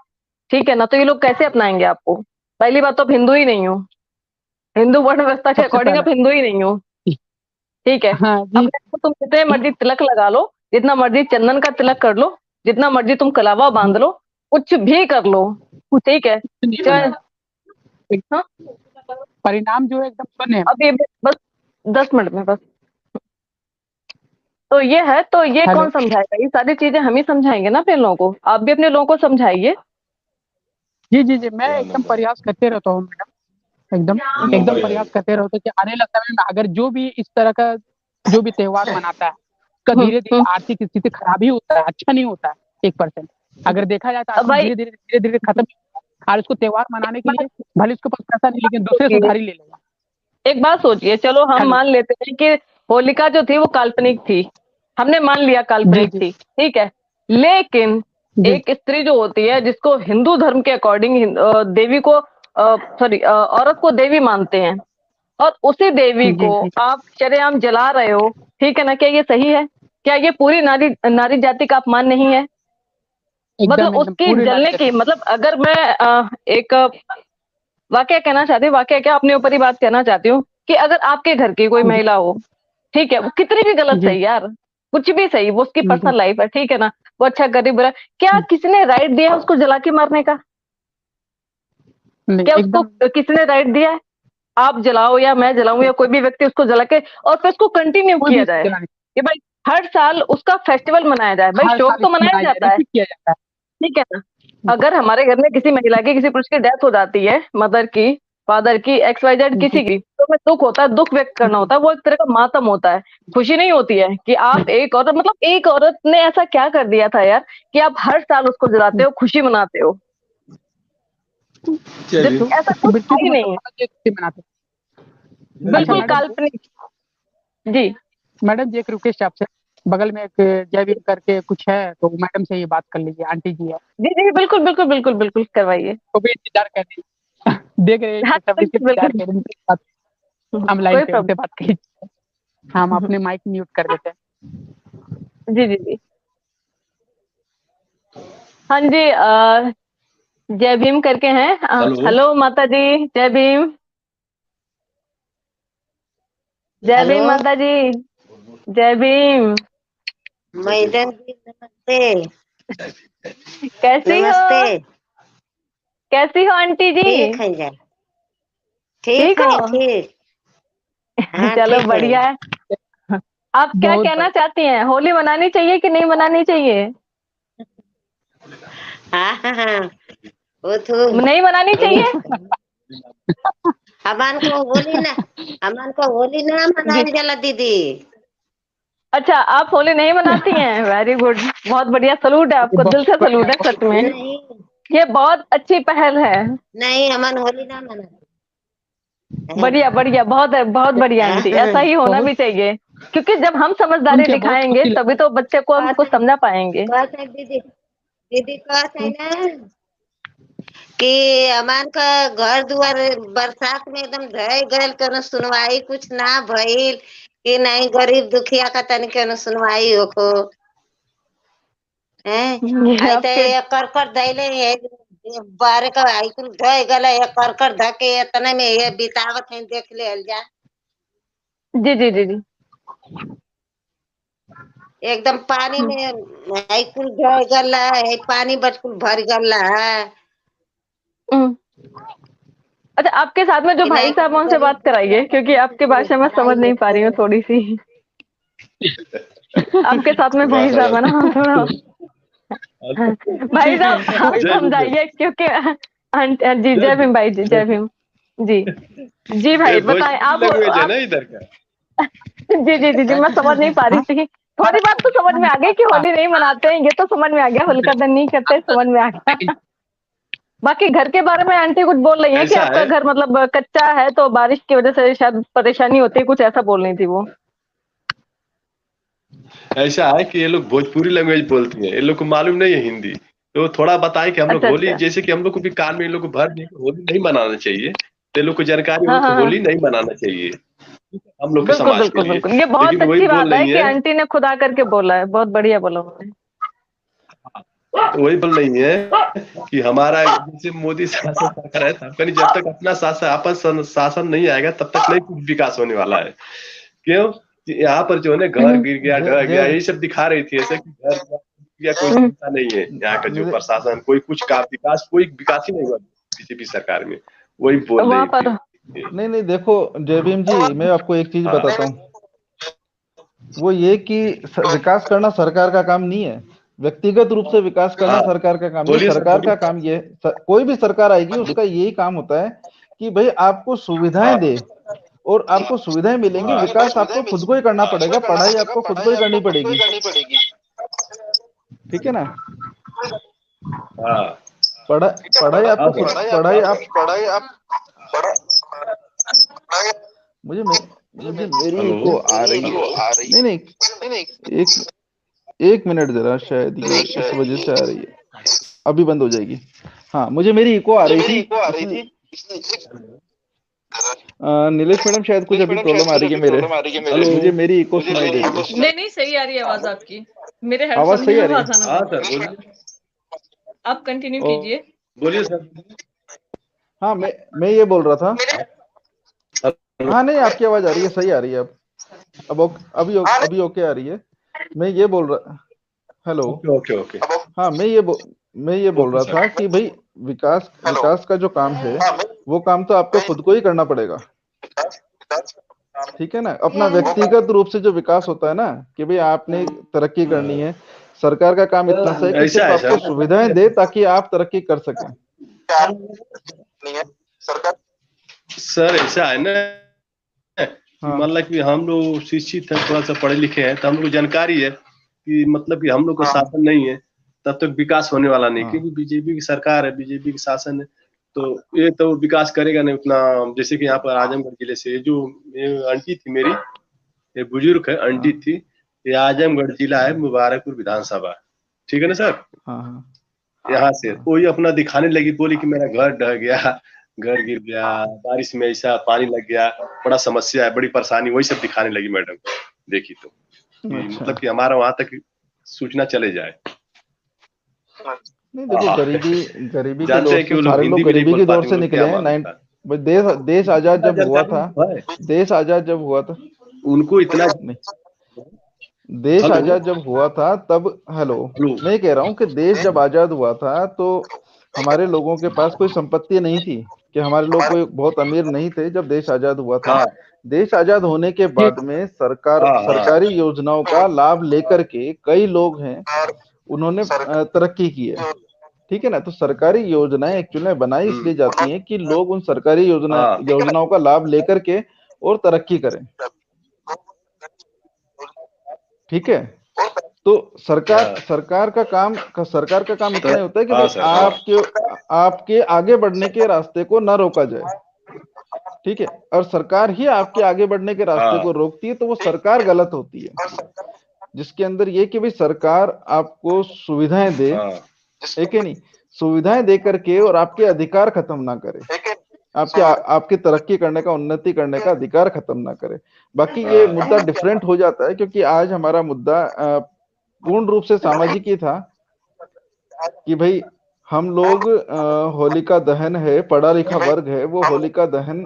Speaker 6: ठीक है ना, तो ये लोग कैसे अपनाएंगे आपको? पहली बात तो आप हिंदू ही नहीं हो, हिंदू वर्ण व्यवस्था के
Speaker 7: सबसे
Speaker 6: अकॉर्डिंग
Speaker 7: पहला
Speaker 6: आप हिंदू ही नहीं हो, ठीक है।
Speaker 7: हाँ जी
Speaker 6: अपने को तुम जितने मर्जी तिलक लगा लो, जितना मर्जी चंदन का तिलक कर लो, जितना मर्जी तुम कलावा बांध लो, कुछ भी कर लो,
Speaker 7: कुछ
Speaker 6: ठीक है,
Speaker 7: नहीं
Speaker 6: चाहे,
Speaker 7: बनेगा। एक
Speaker 6: हाँ,
Speaker 7: परिणाम जो है एकदम शून्य है।
Speaker 6: अब ये बस 10 मिनट में बस। तो ये है, तो ये
Speaker 7: हेलो
Speaker 6: कौन समझाएगा? ये सारी चीजें हम ही समझाएंगे ना अपने लोगों को, आप भी अपने लोगों को समझाइए।
Speaker 7: जी जी जी मैं एकदम प्रयास करते रहता हूँ मैडम, एकदम एकदम प्रयास करते रहता हूँ कि आने वाले समय में अगर जो भी इस तरह का जो भी त्योहार मनाता है, उसका
Speaker 6: हम्म
Speaker 7: धीरे धीरे
Speaker 6: हम्म।
Speaker 7: आर्थिक स्थिति खराब ही होता है, अच्छा नहीं होता है। 1% अगर देखा जाए तो
Speaker 6: अब
Speaker 7: आर्थिक
Speaker 6: भाई
Speaker 7: धीरे धीरे खत्म ही होता है। और उसको त्योहार मनाने
Speaker 6: एक
Speaker 7: के
Speaker 6: बात
Speaker 7: लिए भले उसके पास पैसा नहीं, लेकिन दूसरे से
Speaker 6: सोचिए,
Speaker 7: उधारी ले लेगा।
Speaker 6: एक बात सोचिए, चलो हम
Speaker 7: हेलो
Speaker 6: मान लेते हैं कि होलिका जो थी वो काल्पनिक थी, हमने मान लिया
Speaker 7: जी
Speaker 6: काल्पनिक
Speaker 7: जी
Speaker 6: थी, ठीक है। लेकिन
Speaker 7: जी
Speaker 6: एक स्त्री जो होती है जिसको हिंदू धर्म के अकॉर्डिंग देवी को सॉरी औरत को देवी मानते हैं, और उसी देवी
Speaker 7: जी
Speaker 6: को
Speaker 7: जी
Speaker 6: आप शरेआम जला रहे हो, ठीक है ना? क्या ये सही है? क्या ये पूरी नारी नारी जाति का अपमान नहीं है? मतलब
Speaker 7: एकदम एकदम
Speaker 6: उसकी
Speaker 7: पूरी नारी
Speaker 6: जलने की,
Speaker 7: जाति।
Speaker 6: मतलब अगर मैं एक वाकया कहना चाहती हूँ, वाकया क्या अपने ऊपर ही बात कहना चाहती हूँ कि अगर आपके घर की कोई
Speaker 7: जी
Speaker 6: महिला हो, ठीक है, वो कितनी भी गलत
Speaker 7: जी
Speaker 6: सही यार, कुछ भी सही, वो उसकी
Speaker 7: जी
Speaker 6: पर्सनल लाइफ है, ठीक है ना? वो अच्छा करे बुरा, क्या किसने राइट दिया है उसको जला के मारने का?
Speaker 7: नहीं
Speaker 6: क्या उसको
Speaker 7: एकदम
Speaker 6: किसने राइट दिया है? आप जलाओ या मैं जलाऊं या कोई भी व्यक्ति उसको जला के और फिर उसको कंटिन्यू
Speaker 7: कोई भी
Speaker 6: किया
Speaker 7: इसको
Speaker 6: जाए
Speaker 7: जलाने
Speaker 6: कि भाई हर साल उसका फेस्टिवल मनाया जाए। भाई
Speaker 7: हर
Speaker 6: शौक
Speaker 7: साल
Speaker 6: तो
Speaker 7: इसको
Speaker 6: मनाया
Speaker 7: मनाया जाए,
Speaker 6: जाता है,
Speaker 7: रिपीट किया जाता
Speaker 6: ठीक है ना?
Speaker 7: है।
Speaker 6: अगर हमारे घर में किसी महिला की, किसी पुरुष की डेथ हो जाती है, मदर की, फादर की, XYZ
Speaker 7: जी
Speaker 6: किसी की, तो हमें दुख होता है, दुख व्यक्त करना
Speaker 7: जी
Speaker 6: होता है, वो एक तरह का मातम होता है। खुशी नहीं होती है कि आप एक औरत, मतलब एक औरत ने ऐसा क्या कर दिया था यार कि आप हर साल उसको जलाते हो, खुशी मनाते हो?
Speaker 4: चलिए।
Speaker 6: ऐसा
Speaker 7: उसकी
Speaker 6: कुछ
Speaker 7: मृत्यु
Speaker 6: है
Speaker 7: को
Speaker 6: ही
Speaker 7: मतलब
Speaker 6: नहीं है,
Speaker 7: बहुत अच्छे मनाते हैं। अच्छा
Speaker 6: बिल्कुल
Speaker 7: मैडम जी,
Speaker 6: काल्पनिक। जी
Speaker 7: मैडम जी एक रिक्वेस्ट है आपसे, बगल में एक जय भीम करके कुछ है तो मैडम से ये बात कर लीजिए, आंटी जी है
Speaker 6: जी जी, बिल्कुल बिल्कुल बिल्कुल बिल्कुल करवाइए।
Speaker 7: वो भी इंतजार कर रही है। देख रहे हैं
Speaker 6: हाँ
Speaker 7: कि सब इसी
Speaker 6: बिल्कुल
Speaker 7: इंतजार
Speaker 6: बिल्कुल।
Speaker 7: कर रहे हैं उनसे बात। हम लाइन
Speaker 6: कोई
Speaker 7: पे
Speaker 6: प्रॉब्लम।
Speaker 7: उनसे बात कीजिए, हम अपने माइक म्यूट कर देते हैं।
Speaker 6: जी जी जी। हाँ जी, जय भीम करके हैं।
Speaker 4: हेलो।
Speaker 6: हेलो माता जी, जय भीम। जय
Speaker 8: हेलो
Speaker 6: भीम माता जी, जय भीम।
Speaker 8: मैडम जी, नमस्ते।
Speaker 6: कैसी हो?
Speaker 8: नमस्ते।
Speaker 6: कैसी हो आंटी जी?
Speaker 8: ठीक है जा। ठीक
Speaker 6: ठीक
Speaker 8: है,
Speaker 6: हो?
Speaker 8: ठीक। हाँ,
Speaker 6: चलो
Speaker 8: ठीक है।
Speaker 6: बढ़िया है। आप क्या
Speaker 7: बहुत
Speaker 6: कहना
Speaker 7: बढ़िया।
Speaker 6: चाहती हैं? होली मनानी चाहिए कि नहीं मनानी चाहिए?
Speaker 8: हाँ हाँ हाँ, वो तो
Speaker 6: नहीं मनानी चाहिए?
Speaker 8: हमान को होली ना, हमान को होली ना
Speaker 6: जी।
Speaker 8: मनाई जाला दीदी।
Speaker 6: अच्छा, आप होली नहीं मनाती हैं? वेरी गुड, बहुत बढ़िया, सलूट है
Speaker 7: ये
Speaker 6: आपको, दिल
Speaker 7: बहुत
Speaker 6: से
Speaker 7: बढ़िया,
Speaker 6: सलूट है
Speaker 7: बहुत
Speaker 6: सच में।
Speaker 8: नहीं
Speaker 6: ये बहुत अच्छी पहल है।
Speaker 8: नहीं, हमान होली ना मना।
Speaker 6: बढ़िया बढ़िया, बहुत बढ़िया आंटी, ऐसा ही होना
Speaker 7: बहुत
Speaker 6: भी चाहिए, क्योंकि जब हम
Speaker 7: सुन
Speaker 6: समझदारी
Speaker 7: के बहुत
Speaker 6: दिखाएंगे
Speaker 7: खुशी
Speaker 6: तभी
Speaker 7: लगी।
Speaker 6: तो बच्चे को हम
Speaker 8: कहत
Speaker 6: कुछ समझा पाएंगे।
Speaker 8: कहत है दीदी, दीदी कहत है ना कि हमान का घर दुआर बरसात में एकदम ढह गयल, कोनो सुनवाई कुछ ना भइल कि नहीं गरीब दुखिया का तनिक सुनवाई होखो हैं।
Speaker 6: ये
Speaker 8: आई तो
Speaker 6: आपके।
Speaker 8: ये कर कर दैले है, बारे का आई कुल ढह गल ये कर कर धके इतने में ये बितावत है, देख ले जा।
Speaker 6: जी जी जी जी।
Speaker 8: एकदम पानी में आई कुल ढह गल है, पानी बटकुल भर गल है
Speaker 6: हम्म। अच्छा, आपके साथ में जो
Speaker 8: कि
Speaker 6: भाई
Speaker 8: नहीं
Speaker 6: साहब
Speaker 8: कोनो
Speaker 6: हैं, उनसे
Speaker 8: गरीब
Speaker 6: बात कराइए,
Speaker 8: दुखिया का
Speaker 6: क्योंकि
Speaker 8: तनिक
Speaker 6: आपकी
Speaker 8: कुल
Speaker 6: भाषा मैं समझ
Speaker 8: भलाई
Speaker 6: नहीं पा रही हूँ
Speaker 8: होखो।
Speaker 6: थोड़ी सी। आपके साथ में भाई साहब है ना, थोड़ा भाई साहब आप
Speaker 4: जय भीम जय
Speaker 6: समझाइए, क्योंकि जी
Speaker 4: जय
Speaker 6: जय
Speaker 4: भीम
Speaker 6: भीम भाई जी,
Speaker 4: जय
Speaker 6: जय
Speaker 4: भीम।
Speaker 6: भीम। जी जी
Speaker 4: ये
Speaker 6: भाई बताएं
Speaker 4: भोजपुरी
Speaker 6: आप
Speaker 4: लैंग्वेज है
Speaker 6: आप
Speaker 4: ना इधर का।
Speaker 6: जी जी जी जी, मैं समझ नहीं पा रही
Speaker 7: हाँ,
Speaker 6: थी, थोड़ी बात तो समझ में आ गई कि होली नहीं मनाते हैं, ये तो समझ में आ गया, होलिका दहन नहीं करते, समझ में आ गया। बाकी घर के बारे में आंटी कुछ बोल रही है कि
Speaker 4: ऐसा
Speaker 6: आपका
Speaker 4: है,
Speaker 6: घर मतलब कच्चा है तो बारिश की वजह से शायद परेशानी होती है, कुछ ऐसा बोल रही थी वो।
Speaker 4: ऐसा है कि ये लोग भोजपुरी लैंग्वेज बोलती हैं, ये लोग को मालूम नहीं है हिंदी। तो थोड़ा बताएं कि हम लोग
Speaker 6: अच्छा
Speaker 4: होली,
Speaker 6: अच्छा।
Speaker 4: जैसे कि हम लोग को भी कान में इन लोग को भर दिए कि होली नहीं मनाना चाहिए, तो ये लोग को जानकारी हो
Speaker 6: हाँ
Speaker 4: कि
Speaker 6: हाँ हाँ,
Speaker 4: होली नहीं मनाना चाहिए हम लोग के
Speaker 6: बिल्कुल
Speaker 4: समाज के
Speaker 6: बिल्कुल
Speaker 4: लिए।
Speaker 6: बिल्कुल, ये बहुत
Speaker 4: लेकिन वही
Speaker 6: अच्छी
Speaker 4: बोल
Speaker 6: बात है
Speaker 4: रही
Speaker 6: कि
Speaker 4: है,
Speaker 6: आंटी ने खुद आकर के बोला है, बहुत बढ़िया बोला उन्होंने।
Speaker 4: तो वही बोल रही है कि हमारा जैसे मोदी शासन सरकार है, तब कहीं जब तक अपना शासन, आपन शासन नहीं आएगा तब तक नहीं कुछ विकास होने वाला है। क्यों कि यहाँ पर जो है ना घर
Speaker 6: हम्म,
Speaker 4: गिर गया,
Speaker 1: जय
Speaker 4: ढह गया,
Speaker 1: जय
Speaker 4: यही सब दिखा रही थी, ऐसे कि घर या कोई
Speaker 6: हम्म,
Speaker 4: चिंता नहीं है। यहाँ का जो
Speaker 1: मेरे
Speaker 4: प्रशासन, कोई कुछ का विकास, कोई विकास ही नहीं हुआ बीजेपी सरकार में, वही बोल
Speaker 6: वहां
Speaker 4: रही
Speaker 6: पर।
Speaker 4: थी।
Speaker 1: नहीं नहीं, देखो जय भीम जी, मैं आपको एक चीज
Speaker 4: हाँ
Speaker 1: बताता हूँ। वो ये कि विकास करना सरकार का काम नहीं है, व्यक्तिगत रूप से विकास करना
Speaker 4: हाँ,
Speaker 1: सरकार का काम नहीं है।
Speaker 4: बोलिए सर
Speaker 1: सरकार
Speaker 4: बोलिए।
Speaker 1: का काम ये कोई भी सरकार आएगी उसका यही काम होता है कि भाई आपको सुविधाएं
Speaker 4: हाँ
Speaker 1: दे, और आपको सुविधाएं मिलेंगी,
Speaker 4: हाँ
Speaker 1: विकास आपको खुद को ही करना पड़ेगा, पढ़ाई आपको खुद को ही करनी पड़ेगी, ठीक है ना?
Speaker 4: हाँ
Speaker 1: पढ़ा पढ़ाई
Speaker 4: हाँ
Speaker 1: आपको
Speaker 4: सर।
Speaker 1: खुद, पढ़ाई आप मुझे मुझे मेरी
Speaker 4: हेलो
Speaker 1: इको आ रही है। नहीं नहीं, एक मिनट जरा, शायद ये इस वजह से आ रही है, अभी बंद हो जाएगी। हाँ, मुझे मेरी इको आ रही थी इसलिए। नीलेश मैडम, शायद कुछ अभी प्रॉब्लम आ रही है मेरे,
Speaker 4: हेलो
Speaker 1: मुझे मेरी इको सुनाई दे रही है।
Speaker 6: नहीं नहीं, सही आ रही है आवाज आपकी, मेरे
Speaker 1: आवाज
Speaker 6: हेडफोन
Speaker 1: सही
Speaker 6: में
Speaker 1: आ रही
Speaker 6: आवाज
Speaker 1: है?
Speaker 6: आना
Speaker 4: हाँ
Speaker 6: बंद।
Speaker 4: सर बोलिए।
Speaker 6: आप कंटिन्यू
Speaker 1: ओ,
Speaker 6: कीजिए।
Speaker 4: बोलिए सर।
Speaker 1: हाँ, मैं ये बोल रहा था।
Speaker 4: हेलो।
Speaker 1: हाँ नहीं, आपकी आवाज आ रही है, सही आ रही है अब अभी ओके आ रही है। मैं ये बोल रहा, हेलो।
Speaker 4: ओके ओके ओके
Speaker 1: हाँ, मैं ये बोल
Speaker 4: ओके
Speaker 1: रहा
Speaker 4: सर।
Speaker 1: था कि भाई विकास का जो काम है, वो काम तो आपको खुद को ही करना पड़ेगा। ठीक है ना, अपना व्यक्तिगत रूप से जो विकास होता है ना, कि भाई आपने तरक्की करनी है, सरकार का काम इतना सा है कि
Speaker 4: ऐसा
Speaker 1: सिर्फ
Speaker 4: है
Speaker 1: आपको
Speaker 4: सर।
Speaker 1: सुविधाएं दे ताकि आप तरक्की कर सकें।
Speaker 4: सर ऐसा है ना कि
Speaker 1: हाँ
Speaker 4: मान ला कि हम लोग शिक्षित हैं, थोड़ा सा पढ़े लिखे हैं, तो हम लोग को जानकारी है कि मतलब कि हम लोग का शासन नहीं है तब तक विकास होने वाला नहीं,
Speaker 1: हाँ
Speaker 4: क्योंकि बीजेपी की सरकार है, बीजेपी की शासन है, तो ये तो विकास करेगा नहीं उतना। जैसे कि यहाँ पर आजमगढ़ जिले से ये आंटी थी मेरी, ये बुजुर्ग है आंटी
Speaker 1: हाँ
Speaker 4: थी, ये आजमगढ़ जिला है, मुबारकपुर विधानसभा, ठीक है ना सर।
Speaker 1: हाँ हाँ
Speaker 4: यहाँ से
Speaker 1: हाँ।
Speaker 4: कोई अपना दिखाने लगी, बोली कि मेरा घर ढह गया, घर गिर गया, बारिश में ऐसा पानी लग गया, बड़ा समस्या है, बड़ी परेशानी, वही सब दिखाने लगी मैडम। देखी तो कि
Speaker 1: अच्छा,
Speaker 4: मतलब कि हमारा वहां तक सूचना चले जाए।
Speaker 1: नहीं देखो,
Speaker 4: हाँ
Speaker 1: गरीबी के
Speaker 4: जानते
Speaker 1: दौर
Speaker 4: हैं कि
Speaker 1: से
Speaker 4: वो लोग
Speaker 1: सारे लोग
Speaker 4: हिंदी भी नहीं
Speaker 1: गरीबी
Speaker 4: बोल
Speaker 1: के दौर
Speaker 4: पाते,
Speaker 1: से
Speaker 4: वो लोग क्या
Speaker 1: निकले हैं।
Speaker 4: मालूम था।
Speaker 1: भाई देश आजाद
Speaker 4: इतना
Speaker 1: जब हुआ
Speaker 4: जानकारी
Speaker 1: था,
Speaker 4: है
Speaker 1: देश आजाद जब हुआ था,
Speaker 4: उनको इतना।
Speaker 1: नहीं, देश
Speaker 4: हेलो
Speaker 1: आजाद जब हुआ था तब, हेलो,
Speaker 4: हेलो।
Speaker 1: मैं ये कह रहा हूँ कि देश जब आजाद हुआ था तो हमारे लोगों के पास कोई संपत्ति नहीं थी, कि हमारे लोग कोई बहुत अमीर नहीं थे जब देश आजाद हुआ था।
Speaker 4: हाँ
Speaker 1: देश आजाद होने के
Speaker 7: जी
Speaker 1: बाद में
Speaker 4: हाँ हाँ
Speaker 1: सरकारी योजनाओं का लाभ लेकर के कई लोग हैं, उन्होंने तरक्की की है। ठीक है ना, तो सरकारी योजनाएं एक्चुअली में बनाई इसलिए जाती हैं कि लोग उन सरकारी
Speaker 4: हाँ
Speaker 1: योजनाओं का लाभ लेकर के और तरक्की करें। ठीक है, तो
Speaker 4: हाँ
Speaker 1: सरकार का काम इतना ही होता है कि
Speaker 4: हाँ
Speaker 1: भाई
Speaker 4: सर हाँ
Speaker 1: आपके आगे बढ़ने के रास्ते को ना रोका जाए। ठीक है, और सरकार ही आपके आगे बढ़ने के रास्ते
Speaker 4: हाँ
Speaker 1: को रोकती है तो वो सरकार गलत होती है। जिसके अंदर ये कि भाई सरकार आपको सुविधाएं दे,
Speaker 4: हाँ
Speaker 1: है कि नहीं, सुविधाएं दे करके और आपके अधिकार खत्म ना करे, आपके तरक्की करने का, उन्नति करने का अधिकार खत्म ना करे। बाकी ये मुद्दा
Speaker 4: हाँ
Speaker 1: डिफरेंट हो जाता है, क्योंकि आज हमारा मुद्दा पूर्ण रूप से सामाजिक ही था कि भाई हम लोग होलिका दहन है, पढ़ा लिखा वर्ग है, वो होलिका दहन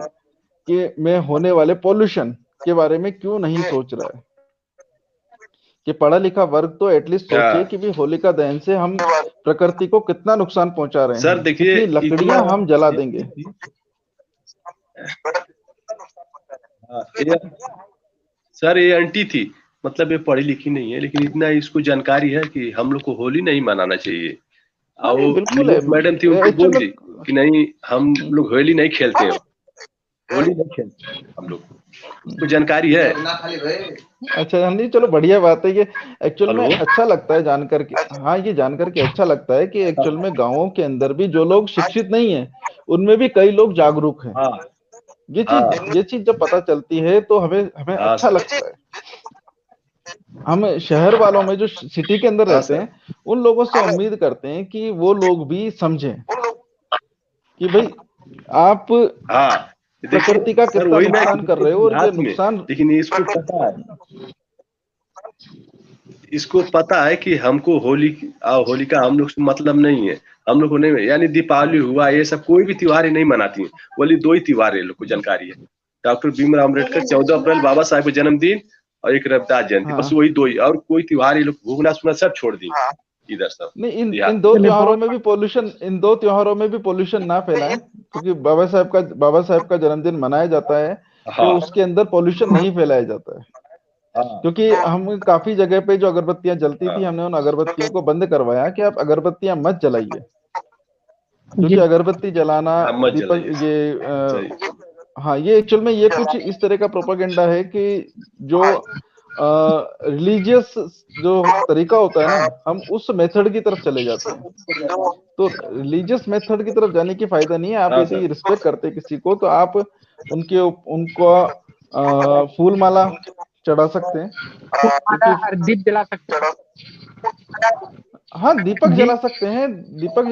Speaker 1: के में होने वाले पोल्यूशन के बारे में क्यों नहीं सोच रहा है। कि पढ़ा लिखा वर्ग तो एटलीस्ट सोचे
Speaker 4: हाँ।
Speaker 1: कि भाई होलिका दहन से हम प्रकृति को कितना नुकसान पहुंचा रहे
Speaker 4: सर
Speaker 1: हैं,
Speaker 4: देखिए
Speaker 1: कितनी
Speaker 4: इतना
Speaker 1: लकड़ियां हम जला देंगे।
Speaker 4: हाँ, सर ये आंटी थी, मतलब ये पढ़ी लिखी नहीं है, लेकिन इतना इसको जानकारी है कि हम लोग को होली नहीं मनाना चाहिए।
Speaker 1: हाँ
Speaker 4: और
Speaker 1: नहीं,
Speaker 4: वो
Speaker 1: बिल्कुल है
Speaker 4: नीलेश मैडम थी, उनको
Speaker 1: एक्चुअल
Speaker 4: बोल
Speaker 1: में।
Speaker 4: दी कि नहीं हम लोग होली नहीं खेलते हैं, होली नहीं खेलते हैं हम लोग, उसको जानकारी है।
Speaker 1: अच्छा, नहीं चलो बढ़िया बात है ये। एक्चुअल में
Speaker 4: हेलो
Speaker 1: अच्छा लगता है जान करके, हाँ ये जान करके अच्छा लगता है कि एक्चुअल में गांवों के अंदर भी जो लोग शिक्षित नहीं है, उनमें भी कई लोग जागरूक हैं।
Speaker 4: हाँ
Speaker 1: ये चीज जब पता चलती है तो हमें हमें
Speaker 4: हाँ
Speaker 1: अच्छा
Speaker 4: सर
Speaker 1: लगता है। हम शहर वालों में जो सिटी के अंदर
Speaker 4: हाँ
Speaker 1: रहते
Speaker 4: सर
Speaker 1: हैं, उन लोगों से उम्मीद करते हैं कि वो लोग भी समझें कि भाई आप
Speaker 4: हाँ। देखिए
Speaker 1: प्रकृति का
Speaker 4: सर
Speaker 1: कितना
Speaker 4: वही ना कि
Speaker 1: नुकसान कर
Speaker 4: देखिए
Speaker 1: रहे हो, और ये
Speaker 4: देहात में,
Speaker 1: नुकसान।
Speaker 4: लेकिन इसको पता है, इसको पता है कि हमको होलिका हम लोग से मतलब नहीं है, हम लोग को नहीं, यानी दीपावली हुआ ये सब कोई भी त्योहार ही नहीं मनाती है, बोली दो ही त्योहार है लोग को जानकारी है, डॉक्टर भीमराव अम्बेडकर 14 अप्रैल बाबा साहब का जन्मदिन, और एक रविदास जयंती, बस
Speaker 1: हाँ
Speaker 4: वही दो ही, और कोई त्योहार ये लोग भूखना सुना सब छोड़ दी इधर सब
Speaker 1: नहीं, इन
Speaker 4: देहात
Speaker 1: दो
Speaker 4: में।
Speaker 7: चलिए
Speaker 1: त्योहारों
Speaker 7: बहुत
Speaker 1: में भी पोल्यूशन, इन दो त्योहारों में भी पोल्यूशन ना फैलाएं, क्योंकि बाबा साहब का जन्मदिन मनाया जाता है, तो
Speaker 4: हाँ
Speaker 1: उसके अंदर पोल्यूशन नहीं फैलाया जाता है।
Speaker 4: हाँ
Speaker 1: क्योंकि हम काफी जगह पे जो अगरबत्तियां जलती थी,
Speaker 4: हाँ
Speaker 1: हमने उन अगरबत्तियों को बंद करवाया कि आप अगरबत्तियां मत जलाइए,
Speaker 7: जी
Speaker 1: क्योंकि अगरबत्ती जलाना,
Speaker 4: हाँ मत
Speaker 1: दीपक,
Speaker 4: जलाइए सही।
Speaker 1: हाँ ये एक्चुअल में ये कुछ इस तरह का प्रोपागेंडा है कि जो रिलीजियस जो तरीका होता है ना, हम उस मेथड की तरफ चले जाते हैं। तो रिलीजियस मेथड की तरफ जाने की फायदा नहीं है। आप
Speaker 4: हाँ
Speaker 1: यदि
Speaker 4: सर
Speaker 1: रिस्पेक्ट करते हैं किसी को, तो आप उनके उनका फूल माला चढ़ा सकते हैं,
Speaker 7: हमारा
Speaker 1: क्योंकि
Speaker 7: और दीप जला सकते हैं।
Speaker 1: हाँ दीपक
Speaker 7: जी
Speaker 1: जला सकते हैं, दीपक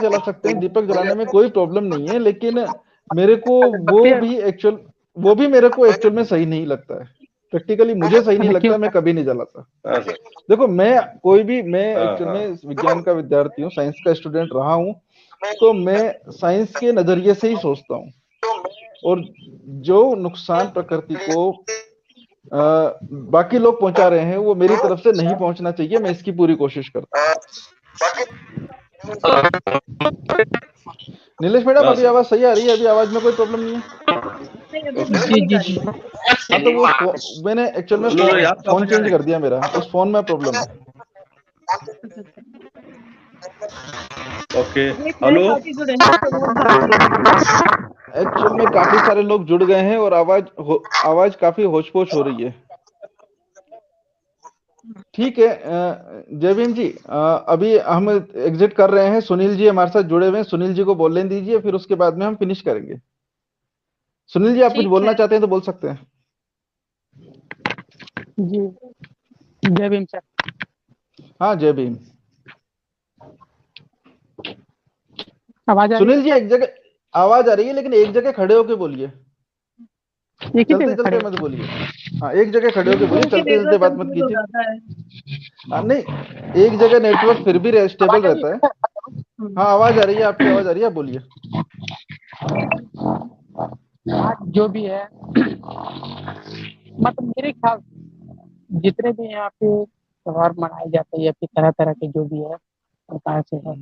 Speaker 1: जला सकते हैं, दीपक जलाने में कोई प्रॉब्लम नहीं है, लेकिन मेरे को
Speaker 7: बत्तियाँ
Speaker 1: वो भी मेरे को एक्चुअल में सही नहीं लगता है। प्रैक्टिकली मुझे सही नहीं
Speaker 7: देखिए
Speaker 1: लगता, मैं कभी नहीं जलाता।
Speaker 4: हाँ सर।
Speaker 1: देखो मैं
Speaker 4: हाँ
Speaker 1: एक्चुअल
Speaker 4: हाँ
Speaker 1: में विज्ञान का विद्यार्थी हूँ, साइंस का स्टूडेंट रहा हूँ, तो मैं साइंस के नजरिए से ही सोचता हूँ, और जो नुकसान प्रकृति को बाकी लोग पहुंचा रहे हैं वो मेरी तरफ से नहीं पहुंचना चाहिए, मैं इसकी पूरी कोशिश करता हूँ। नीलेश मैडम
Speaker 4: हाँ
Speaker 1: अभी
Speaker 4: सर।
Speaker 1: आवाज सही आ रही है? अभी आवाज में कोई प्रॉब्लम नहीं है?
Speaker 7: जी जी जी
Speaker 1: हाँ तो मैंने एक्चुअल में
Speaker 4: लो लो यार,
Speaker 1: फोन
Speaker 4: आवाज आ
Speaker 1: चेंज
Speaker 4: रही
Speaker 1: कर दिया, मेरा उस फोन में प्रॉब्लम है।
Speaker 4: ओके। हेलो।
Speaker 1: एक्चुअल में काफी सारे लोग जुड़ गए हैं और आवाज काफी होश पोश हो रही है। ठीक है जय भीम जी, अभी हम एग्जिट कर रहे हैं, सुनील जी हमारे साथ जुड़े हुए हैं, सुनील जी को बोलने दीजिए, फिर उसके बाद में हम फिनिश करेंगे। सुनील जी आप कुछ बोलना चाहते हैं तो बोल सकते हैं।
Speaker 7: जी जय भीम सर।
Speaker 1: हाँ जय भीम।
Speaker 7: आवाज आ रही
Speaker 1: सुनील जी एक जगह आवाज आ रही है, लेकिन एक जगह खड़े होके बोलिए,
Speaker 7: है? एक ही
Speaker 1: चलते
Speaker 7: जगह खड़े
Speaker 1: चलते
Speaker 7: हो।
Speaker 1: मत बोलिए। हाँ एक जगह खड़े होके बोलिए, चलते चलते बात मत कीजिए। हाँ नहीं, एक जगह नेटवर्क फिर भी स्टेबल
Speaker 7: आवाज आ रही
Speaker 1: रहता है।
Speaker 7: है?
Speaker 1: हाँ आवाज आ रही है, आपकी आवाज आ रही है, आप बोलिए।
Speaker 7: आज जो भी है मतलब मेरे ख्याल से जितने भी यहाँ पे त्योहार मनाए जाते हैं या फिर तरह तरह के जो भी है प्रकार से है,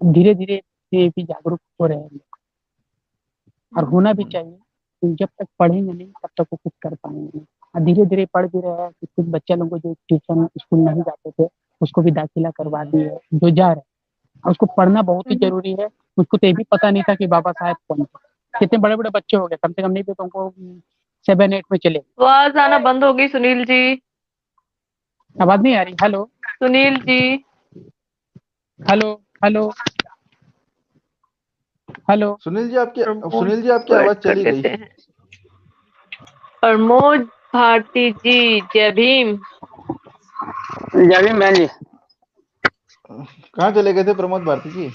Speaker 7: धीरे धीरे ये भी जागरूक हो रहे हैं और होना भी चाहिए, क्योंकि जब तक पढ़ेंगे नहीं तब तक वो कुछ कर पाएंगे नहीं। और धीरे धीरे पढ़ भी रहे हैं कि कुछ बच्चे लोगों को जो ट्यूशन स्कूल नहीं जाते थे उसको भी दाखिला करवा दिए, जो जा रहे हैं। और उसको पढ़ना बहुत ही जरूरी है। उसको तो ये भी पता नहीं था कि बाबा साहेब कौन थे। कितने बड़े बड़े बच्चे हो गए, कम से कम नहीं भी तो उनको 7-8 में चले।
Speaker 6: आवाज आना बंद होगी सुनील जी।
Speaker 7: आवाज नहीं आ रही? Hello
Speaker 6: Sunil ji.
Speaker 7: Hello hello hello.
Speaker 1: Sunil ji
Speaker 6: Pramod
Speaker 1: आवाज
Speaker 6: कर
Speaker 1: चली गई।
Speaker 6: देते हैं। प्रमोद भारती जी जय भीम।
Speaker 2: जय भीम बहन जी।
Speaker 1: कहाँ चले गए थे प्रमोद भारती जी?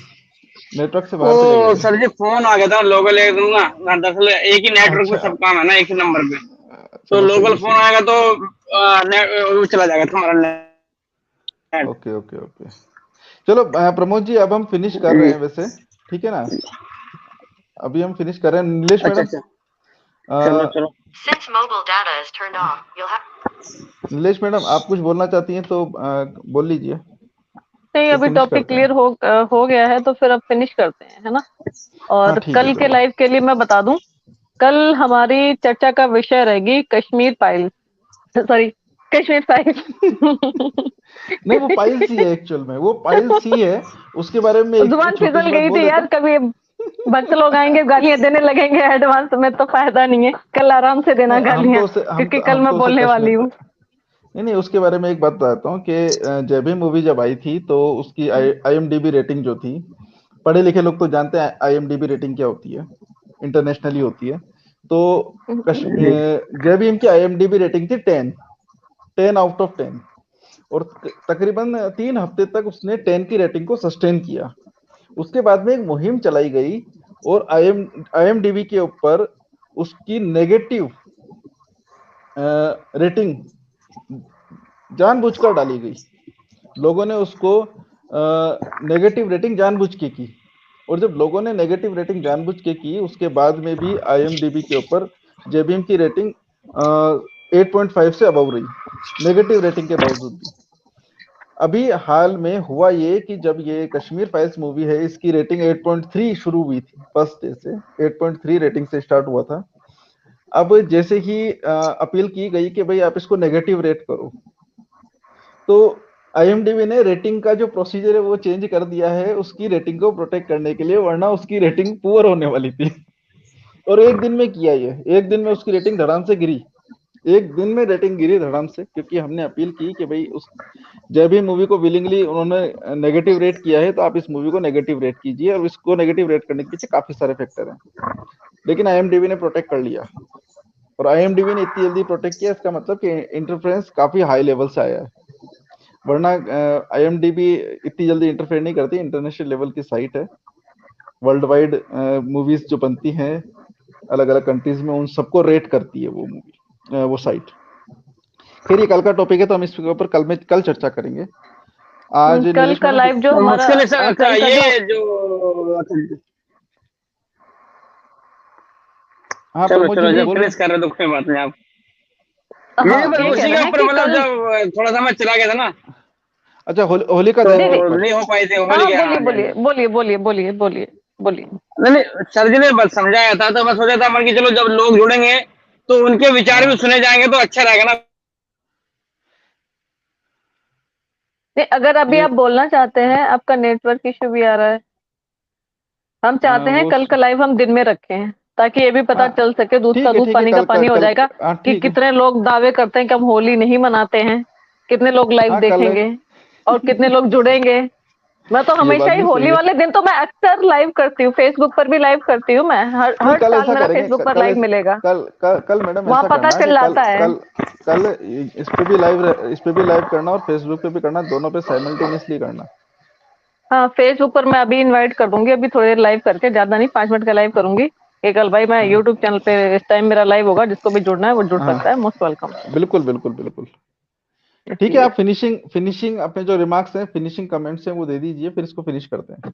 Speaker 1: नेटवर्क से बाहर चले गए
Speaker 2: ओ
Speaker 1: थे?
Speaker 2: सर जी फोन आ गया था लोकल, एक दूंगा दरअसल एक ही नेटवर्क पे
Speaker 1: अच्छा
Speaker 2: सब काम है ना, एक ही नंबर पे, तो
Speaker 1: चलो सही
Speaker 2: लोकल
Speaker 1: है
Speaker 2: फोन
Speaker 1: सही
Speaker 2: आएगा तो वो चला जाएगा तुम्हारा
Speaker 1: है।
Speaker 2: नेट।
Speaker 1: Okay okay okay. चलो प्रमोद जी अब हम फिनिश कर रहे हैं वैसे, ठीक है ना? अभी हम फिनिश कर रहे हैं। नीलेश
Speaker 2: अच्छा
Speaker 1: मैडम
Speaker 2: अच्छा, चलो चलो।
Speaker 1: नीलेश मैडम आप कुछ बोलना चाहती हैं तो बोल लीजिए,
Speaker 6: नहीं
Speaker 1: फिर
Speaker 6: अभी
Speaker 1: फिनिश
Speaker 6: टॉपिक
Speaker 1: करते हैं।
Speaker 6: क्लियर हो गया है तो फिर अब फिनिश करते हैं, है ना?
Speaker 1: हाँ
Speaker 6: और
Speaker 1: ठीक है
Speaker 6: कल के
Speaker 1: चलो।
Speaker 6: लाइव के लिए मैं बता दूं, कल हमारी चर्चा का विषय रहेगी Kashmir files, sorry Kashmir files.
Speaker 1: नहीं वो पाइल्स ही है, एक्चुअल में वो पाइल्स ही है। उसके बारे में एक
Speaker 6: जुबान
Speaker 1: छोटी सी
Speaker 6: फिसल
Speaker 1: बात
Speaker 6: गई
Speaker 1: बोल
Speaker 6: थी
Speaker 1: देता
Speaker 6: यार,
Speaker 1: हूँ।
Speaker 6: कभी भक्त लोग आएंगे गालियां देने लगेंगे एडवांस में तो फायदा नहीं है, कल आराम से देना
Speaker 1: नहीं
Speaker 6: गालियां, क्योंकि कल
Speaker 1: हम
Speaker 6: मैं
Speaker 1: तो उसे
Speaker 6: बोलने वाली
Speaker 1: कश्मीर
Speaker 6: हूँ।
Speaker 1: नहीं नहीं, उसके बारे में एक बात बताता हूँ कि जब भी मूवी जब आई थी तो उसकी IMDb रेटिंग जो थी, पढ़े लिखे लोग तो जानते हैं IMDb रेटिंग क्या होती है, इंटरनेशनली होती है। तो जय भीम की IMDb रेटिंग थी 10 आउट ऑफ 10, और तकरीबन 3 हफ्ते तक उसने 10 की रेटिंग को सस्टेन किया। उसके बाद में एक मुहिम चलाई गई और IMDb के ऊपर उसकी नेगेटिव रेटिंग जानबूझकर डाली गई। लोगों ने उसको नेगेटिव रेटिंग जानबूझ के की, और जब लोगों ने नेगेटिव रेटिंग जानबूझ के की उसके बाद में भी IMDb के ऊपर जेबीएम की रेटिंग 8.5 से अबव रही, नेगेटिव रेटिंग के बावजूद भी। अभी हाल में हुआ ये कि जब ये कश्मीर फाइल्स मूवी है, इसकी रेटिंग 8.3 शुरू हुई थी, फर्स्ट डे से 8.3 रेटिंग से स्टार्ट हुआ था। अब जैसे ही अपील की गई कि भाई आप इसको नेगेटिव रेट करो, तो IMDb ने रेटिंग का जो प्रोसीजर है वो चेंज कर दिया है उसकी रेटिंग को प्रोटेक्ट करने के लिए, वरना उसकी रेटिंग पुअर होने वाली थी। और एक दिन में किया ये, एक दिन में उसकी रेटिंग धड़ाम से गिरी, एक दिन में रेटिंग गिरी धड़ाम से, क्योंकि हमने अपील की कि भाई उस जब भी मूवी को विलिंगली उन्होंने नेगेटिव रेट किया है तो आप इस मूवी को नेगेटिव रेट कीजिए, और इसको नेगेटिव रेट करने के पीछे काफी सारे फैक्टर हैं, लेकिन IMDb ने प्रोटेक्ट कर लिया। और IMDb ने इतनी जल्दी प्रोटेक्ट किया, इसका मतलब कि इंटरफेरेंस काफी हाई लेवल से आया है, वरना IMDb इतनी जल्दी इंटरफेयर नहीं करती। इंटरनेशनल लेवल की साइट है, वर्ल्ड वाइड मूवीज जो बनती हैं अलग अलग कंट्रीज में, उन सबको रेट करती है वो मूवी, वो साइट। खैर ये कल का टॉपिक है, तो हम इसके ऊपर कल चर्चा करेंगे। आज
Speaker 6: कल
Speaker 1: नीलेश
Speaker 6: का
Speaker 1: मैडम
Speaker 6: लाइव जो हमारा
Speaker 2: मुश्किल है सर। अच्छा,
Speaker 6: कल का
Speaker 2: ये
Speaker 6: जो
Speaker 2: जो
Speaker 1: हाँ
Speaker 2: चलो
Speaker 1: प्रमोद जी
Speaker 2: चलो,
Speaker 1: कुछ
Speaker 2: जब
Speaker 1: बोल रहे
Speaker 2: फिनिश
Speaker 1: हैं?
Speaker 2: कर रहे हो तो कोई बात नहीं। आप
Speaker 6: हाँ
Speaker 2: ये पर
Speaker 6: ये कह
Speaker 2: उसी
Speaker 6: रहे
Speaker 2: के
Speaker 6: हैं
Speaker 2: ऊपर
Speaker 6: कि
Speaker 2: मतलब
Speaker 6: कल
Speaker 2: जब थोड़ा सा मैं चला गया था ना,
Speaker 1: अच्छा होलिका दहन के
Speaker 6: दीदी,
Speaker 2: तो
Speaker 1: ऊपर।
Speaker 2: नहीं हो पाई थी, होली
Speaker 6: हाँ
Speaker 2: के। हाँ
Speaker 6: बोलिए
Speaker 2: जी, हाँ
Speaker 6: बोलिए
Speaker 2: जी।
Speaker 6: बोलिए बोलिए बोलिए बोलिए बोलिए बोलिए।
Speaker 2: नहीं नहीं, सर जी ने बस समझाया था, तो मैं सोचा था मन की चलो जब लोग जुड़ेंगे तो उनके विचार भी
Speaker 1: हाँ
Speaker 2: सुने जाएंगे तो अच्छा रहेगा ना।
Speaker 6: नहीं, अगर अभी
Speaker 1: ये
Speaker 6: आप बोलना चाहते हैं, आपका नेटवर्क इश्यू भी आ रहा है। हम चाहते हैं
Speaker 1: वो
Speaker 6: कल का लाइव हम दिन में रखें, ताकि ये भी पता
Speaker 1: हाँ
Speaker 6: चल सके, दूध का दूध
Speaker 1: ठीक है,
Speaker 6: पानी का पानी हो
Speaker 1: कल
Speaker 6: जाएगा,
Speaker 1: हाँ
Speaker 6: कि
Speaker 1: ठीक है।
Speaker 6: कितने लोग दावे करते हैं कि हम होली नहीं मनाते हैं, कितने लोग लाइव
Speaker 1: हाँ कल
Speaker 6: देखेंगे और कितने लोग जुड़ेंगे। मैं तो
Speaker 1: ये
Speaker 6: हमेशा
Speaker 1: बात
Speaker 6: ही
Speaker 1: भी सही
Speaker 6: होली
Speaker 1: है।
Speaker 6: वाले दिन तो मैं अक्सर लाइव करती हूँ, फेसबुक पर भी लाइव करती हूँ मैं, हर
Speaker 1: नहीं
Speaker 6: हर
Speaker 1: कल
Speaker 6: साल
Speaker 1: ऐसा
Speaker 6: मेरा
Speaker 1: करेंगे,
Speaker 6: फेसबुक पर लाइव मिलेगा,
Speaker 1: कल मैडम
Speaker 6: वहां
Speaker 1: ऐसा
Speaker 6: पता
Speaker 1: करना कि
Speaker 6: चल
Speaker 1: कल
Speaker 6: जाता है।
Speaker 1: कल कल इस पे भी लाइव करना और फेसबुक पे भी करना, दोनों पे साइमल्टेनियसली करना।
Speaker 6: हाँ फेसबुक पर मैं अभी इनवाइट कर दूंगी, अभी थोड़ी देर लाइव करके, ज्यादा नहीं, 5 मिनट का लाइव करूंगी कि कल भाई मैं
Speaker 1: हाँ
Speaker 6: यूट्यूब चैनल पे इस टाइम मेरा लाइव होगा, जिसको भी जुड़ना है वो जुड़
Speaker 1: हाँ
Speaker 6: सकता है, मोस्ट वेलकम।
Speaker 1: बिल्कुल बिल्कुल बिल्कुल। ठीक है,
Speaker 6: इसलिए
Speaker 1: आप फिनिशिंग अपने जो रिमार्क्स हैं, फिनिशिंग कमेंट्स हैं, वो दे दीजिए, फिर इसको फिनिश करते हैं।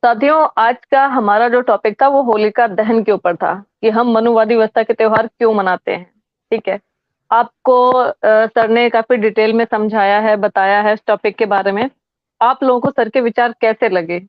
Speaker 6: साथियों, आज का हमारा जो टॉपिक था वो होलिका दहन के ऊपर था, कि हम मनुवादी व्यवस्था के त्योहार क्यों मनाते हैं। ठीक है, आपको सर ने काफी डिटेल में समझाया है, बताया है इस टॉपिक के बारे में। आप लोगों को सर के विचार कैसे लगे,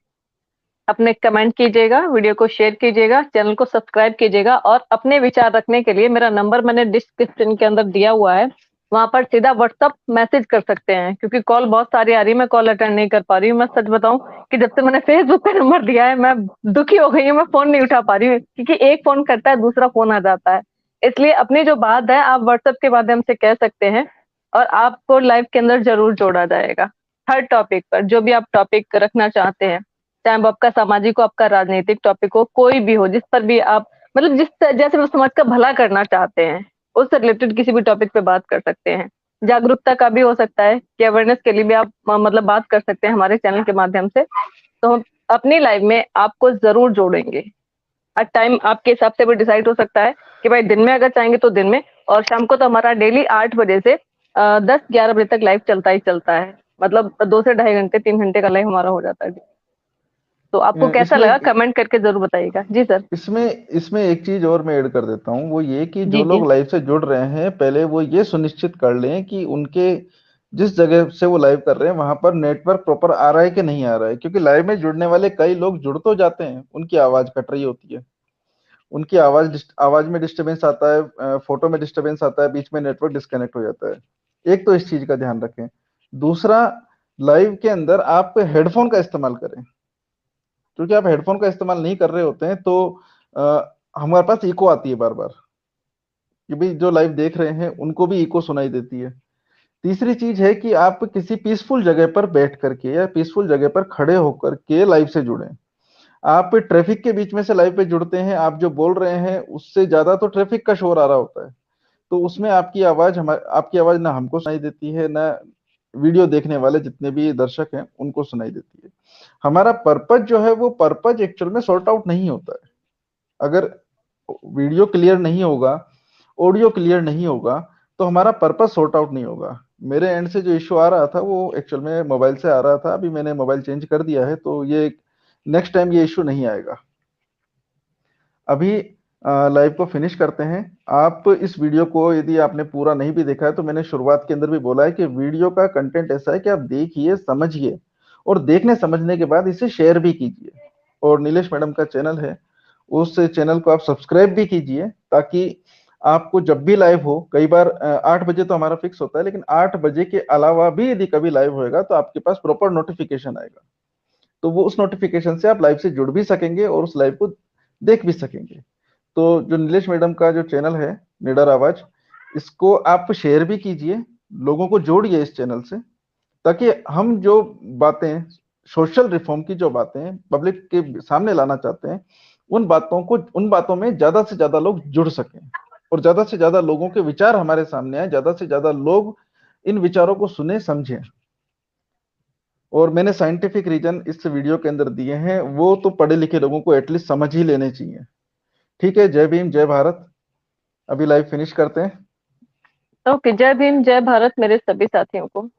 Speaker 6: अपने कमेंट कीजिएगा, वीडियो को शेयर कीजिएगा, चैनल को सब्सक्राइब कीजिएगा, और अपने विचार रखने के लिए मेरा नंबर मैंने डिस्क्रिप्शन के अंदर दिया हुआ है, वहां पर सीधा व्हाट्सअप मैसेज कर सकते हैं, क्योंकि कॉल बहुत सारी आ रही है, मैं कॉल अटेंड नहीं कर पा रही हूँ। मैं सच बताऊं कि जब से मैंने फेसबुक पे नंबर दिया है, मैं दुखी हो गई हूँ, मैं फोन नहीं उठा पा रही हूँ, क्योंकि एक फोन करता है दूसरा फोन आ जाता है। इसलिए अपनी जो बात है आप व्हाट्सएप के माध्यम से कह सकते हैं, और आपको लाइव के अंदर जरूर जोड़ा जाएगा। हर टॉपिक पर जो भी आप टॉपिक रखना चाहते हैं, चाहे वो आपका सामाजिक हो, आपका राजनीतिक टॉपिक हो, कोई भी हो, जिस पर भी आप मतलब जैसे वो समाज का भला करना चाहते हैं, उससे रिलेटेड किसी भी टॉपिक पे बात कर सकते हैं। जागरूकता का भी हो सकता है कि अवेयरनेस के लिए भी आप मतलब बात कर सकते हैं हमारे चैनल के माध्यम से। तो हम अपनी लाइव में आपको जरूर जोड़ेंगे। टाइम आपके हिसाब से भी डिसाइड हो सकता है कि भाई दिन में अगर चाहेंगे तो दिन में, और शाम को तो हमारा डेली 8 बजे से 10-11 बजे तक लाइव चलता ही चलता है, मतलब 2 से ढाई घंटे 3 घंटे का लाइव हमारा हो जाता है। तो आपको कैसा
Speaker 1: इसमें
Speaker 6: लगा कमेंट करके जरूर बताइएगा। जी सर।
Speaker 1: इसमें एक चीज और मैं ऐड कर देता हूँ, वो ये कि
Speaker 6: जी
Speaker 1: जो
Speaker 6: जी।
Speaker 1: लोग लाइव से जुड़ रहे हैं, पहले वो ये सुनिश्चित कर लें कि उनके जिस जगह से वो लाइव कर रहे हैं वहां पर नेटवर्क प्रॉपर आ रहा है कि नहीं आ रहा है, क्योंकि लाइव में जुड़ने वाले कई लोग जुड़ तो जाते हैं, उनकी आवाज कट रही होती है, उनकी आवाज में डिस्टरबेंस आता है, फोटो में डिस्टरबेंस आता है, बीच में नेटवर्क डिस्कनेक्ट हो जाता है। एक तो इस चीज का ध्यान रखें। दूसरा, लाइव के अंदर आप हेडफोन का इस्तेमाल करें, क्योंकि आप हेडफोन का इस्तेमाल नहीं कर रहे होते हैं तो हमारे पास इको आती है बार बार, कि भाई जो लाइव देख रहे हैं उनको भी इको सुनाई देती है। तीसरी चीज है कि आप किसी पीसफुल जगह पर बैठ करके या पीसफुल जगह पर खड़े होकर के लाइव से जुड़ें। आप ट्रैफिक के बीच में से लाइव पे जुड़ते हैं, आप जो बोल रहे हैं उससे ज्यादा तो ट्रैफिक का शोर आ रहा होता है, तो उसमें आपकी आवाज ना हमको सुनाई देती है, ना वीडियो देखने वाले जितने भी दर्शक हैं उनको सुनाई देती है। हमारा पर्पज जो है वो पर्पज एक्चुअल में सॉर्ट आउट नहीं होता है। अगर वीडियो क्लियर नहीं होगा, ऑडियो क्लियर नहीं होगा, तो हमारा पर्पस सॉर्ट आउट नहीं होगा। मेरे एंड से जो इश्यू आ रहा था वो एक्चुअल में मोबाइल से आ रहा था, अभी मैंने मोबाइल चेंज कर दिया है, तो ये नेक्स्ट टाइम ये इश्यू नहीं आएगा। अभी लाइव को फिनिश करते हैं। आप इस वीडियो को यदि आपने पूरा नहीं भी देखा है, तो मैंने शुरुआत के अंदर भी बोला है कि वीडियो का कंटेंट ऐसा है कि आप देखिए, समझिए, और देखने समझने के बाद इसे शेयर भी कीजिए। और नीलेश मैडम का चैनल है, उस चैनल को आप सब्सक्राइब भी कीजिए, ताकि आपको जब भी लाइव हो, कई बार 8 बजे तो हमारा फिक्स होता है, लेकिन 8 बजे के अलावा भी यदि कभी लाइव होएगा तो आपके पास प्रॉपर नोटिफिकेशन आएगा, तो वो उस नोटिफिकेशन से आप लाइव से जुड़ भी सकेंगे और उस लाइव को देख भी सकेंगे। तो जो नीलेश मैडम का जो चैनल है, निडर आवाज, इसको आप शेयर भी कीजिए, लोगों को जोड़िए इस चैनल से, ताकि हम जो बातें, सोशल रिफॉर्म की जो बातें पब्लिक के सामने लाना चाहते हैं, उन बातों में ज्यादा से ज्यादा लोग जुड़ सकें। और ज्यादा से ज्यादा लोगों के विचार हमारे सामने आए, ज्यादा से ज्यादा लोग इन विचारों को सुने समझें। और मैंने साइंटिफिक रीजन इस वीडियो के अंदर दिए हैं, वो तो पढ़े लिखे लोगों को एटलीस्ट समझ ही लेने चाहिए। ठीक है, जय भीम जय भारत। अभी लाइव फिनिश करते हैं।
Speaker 6: ओके, जय भीम जय भारत मेरे सभी साथियों को।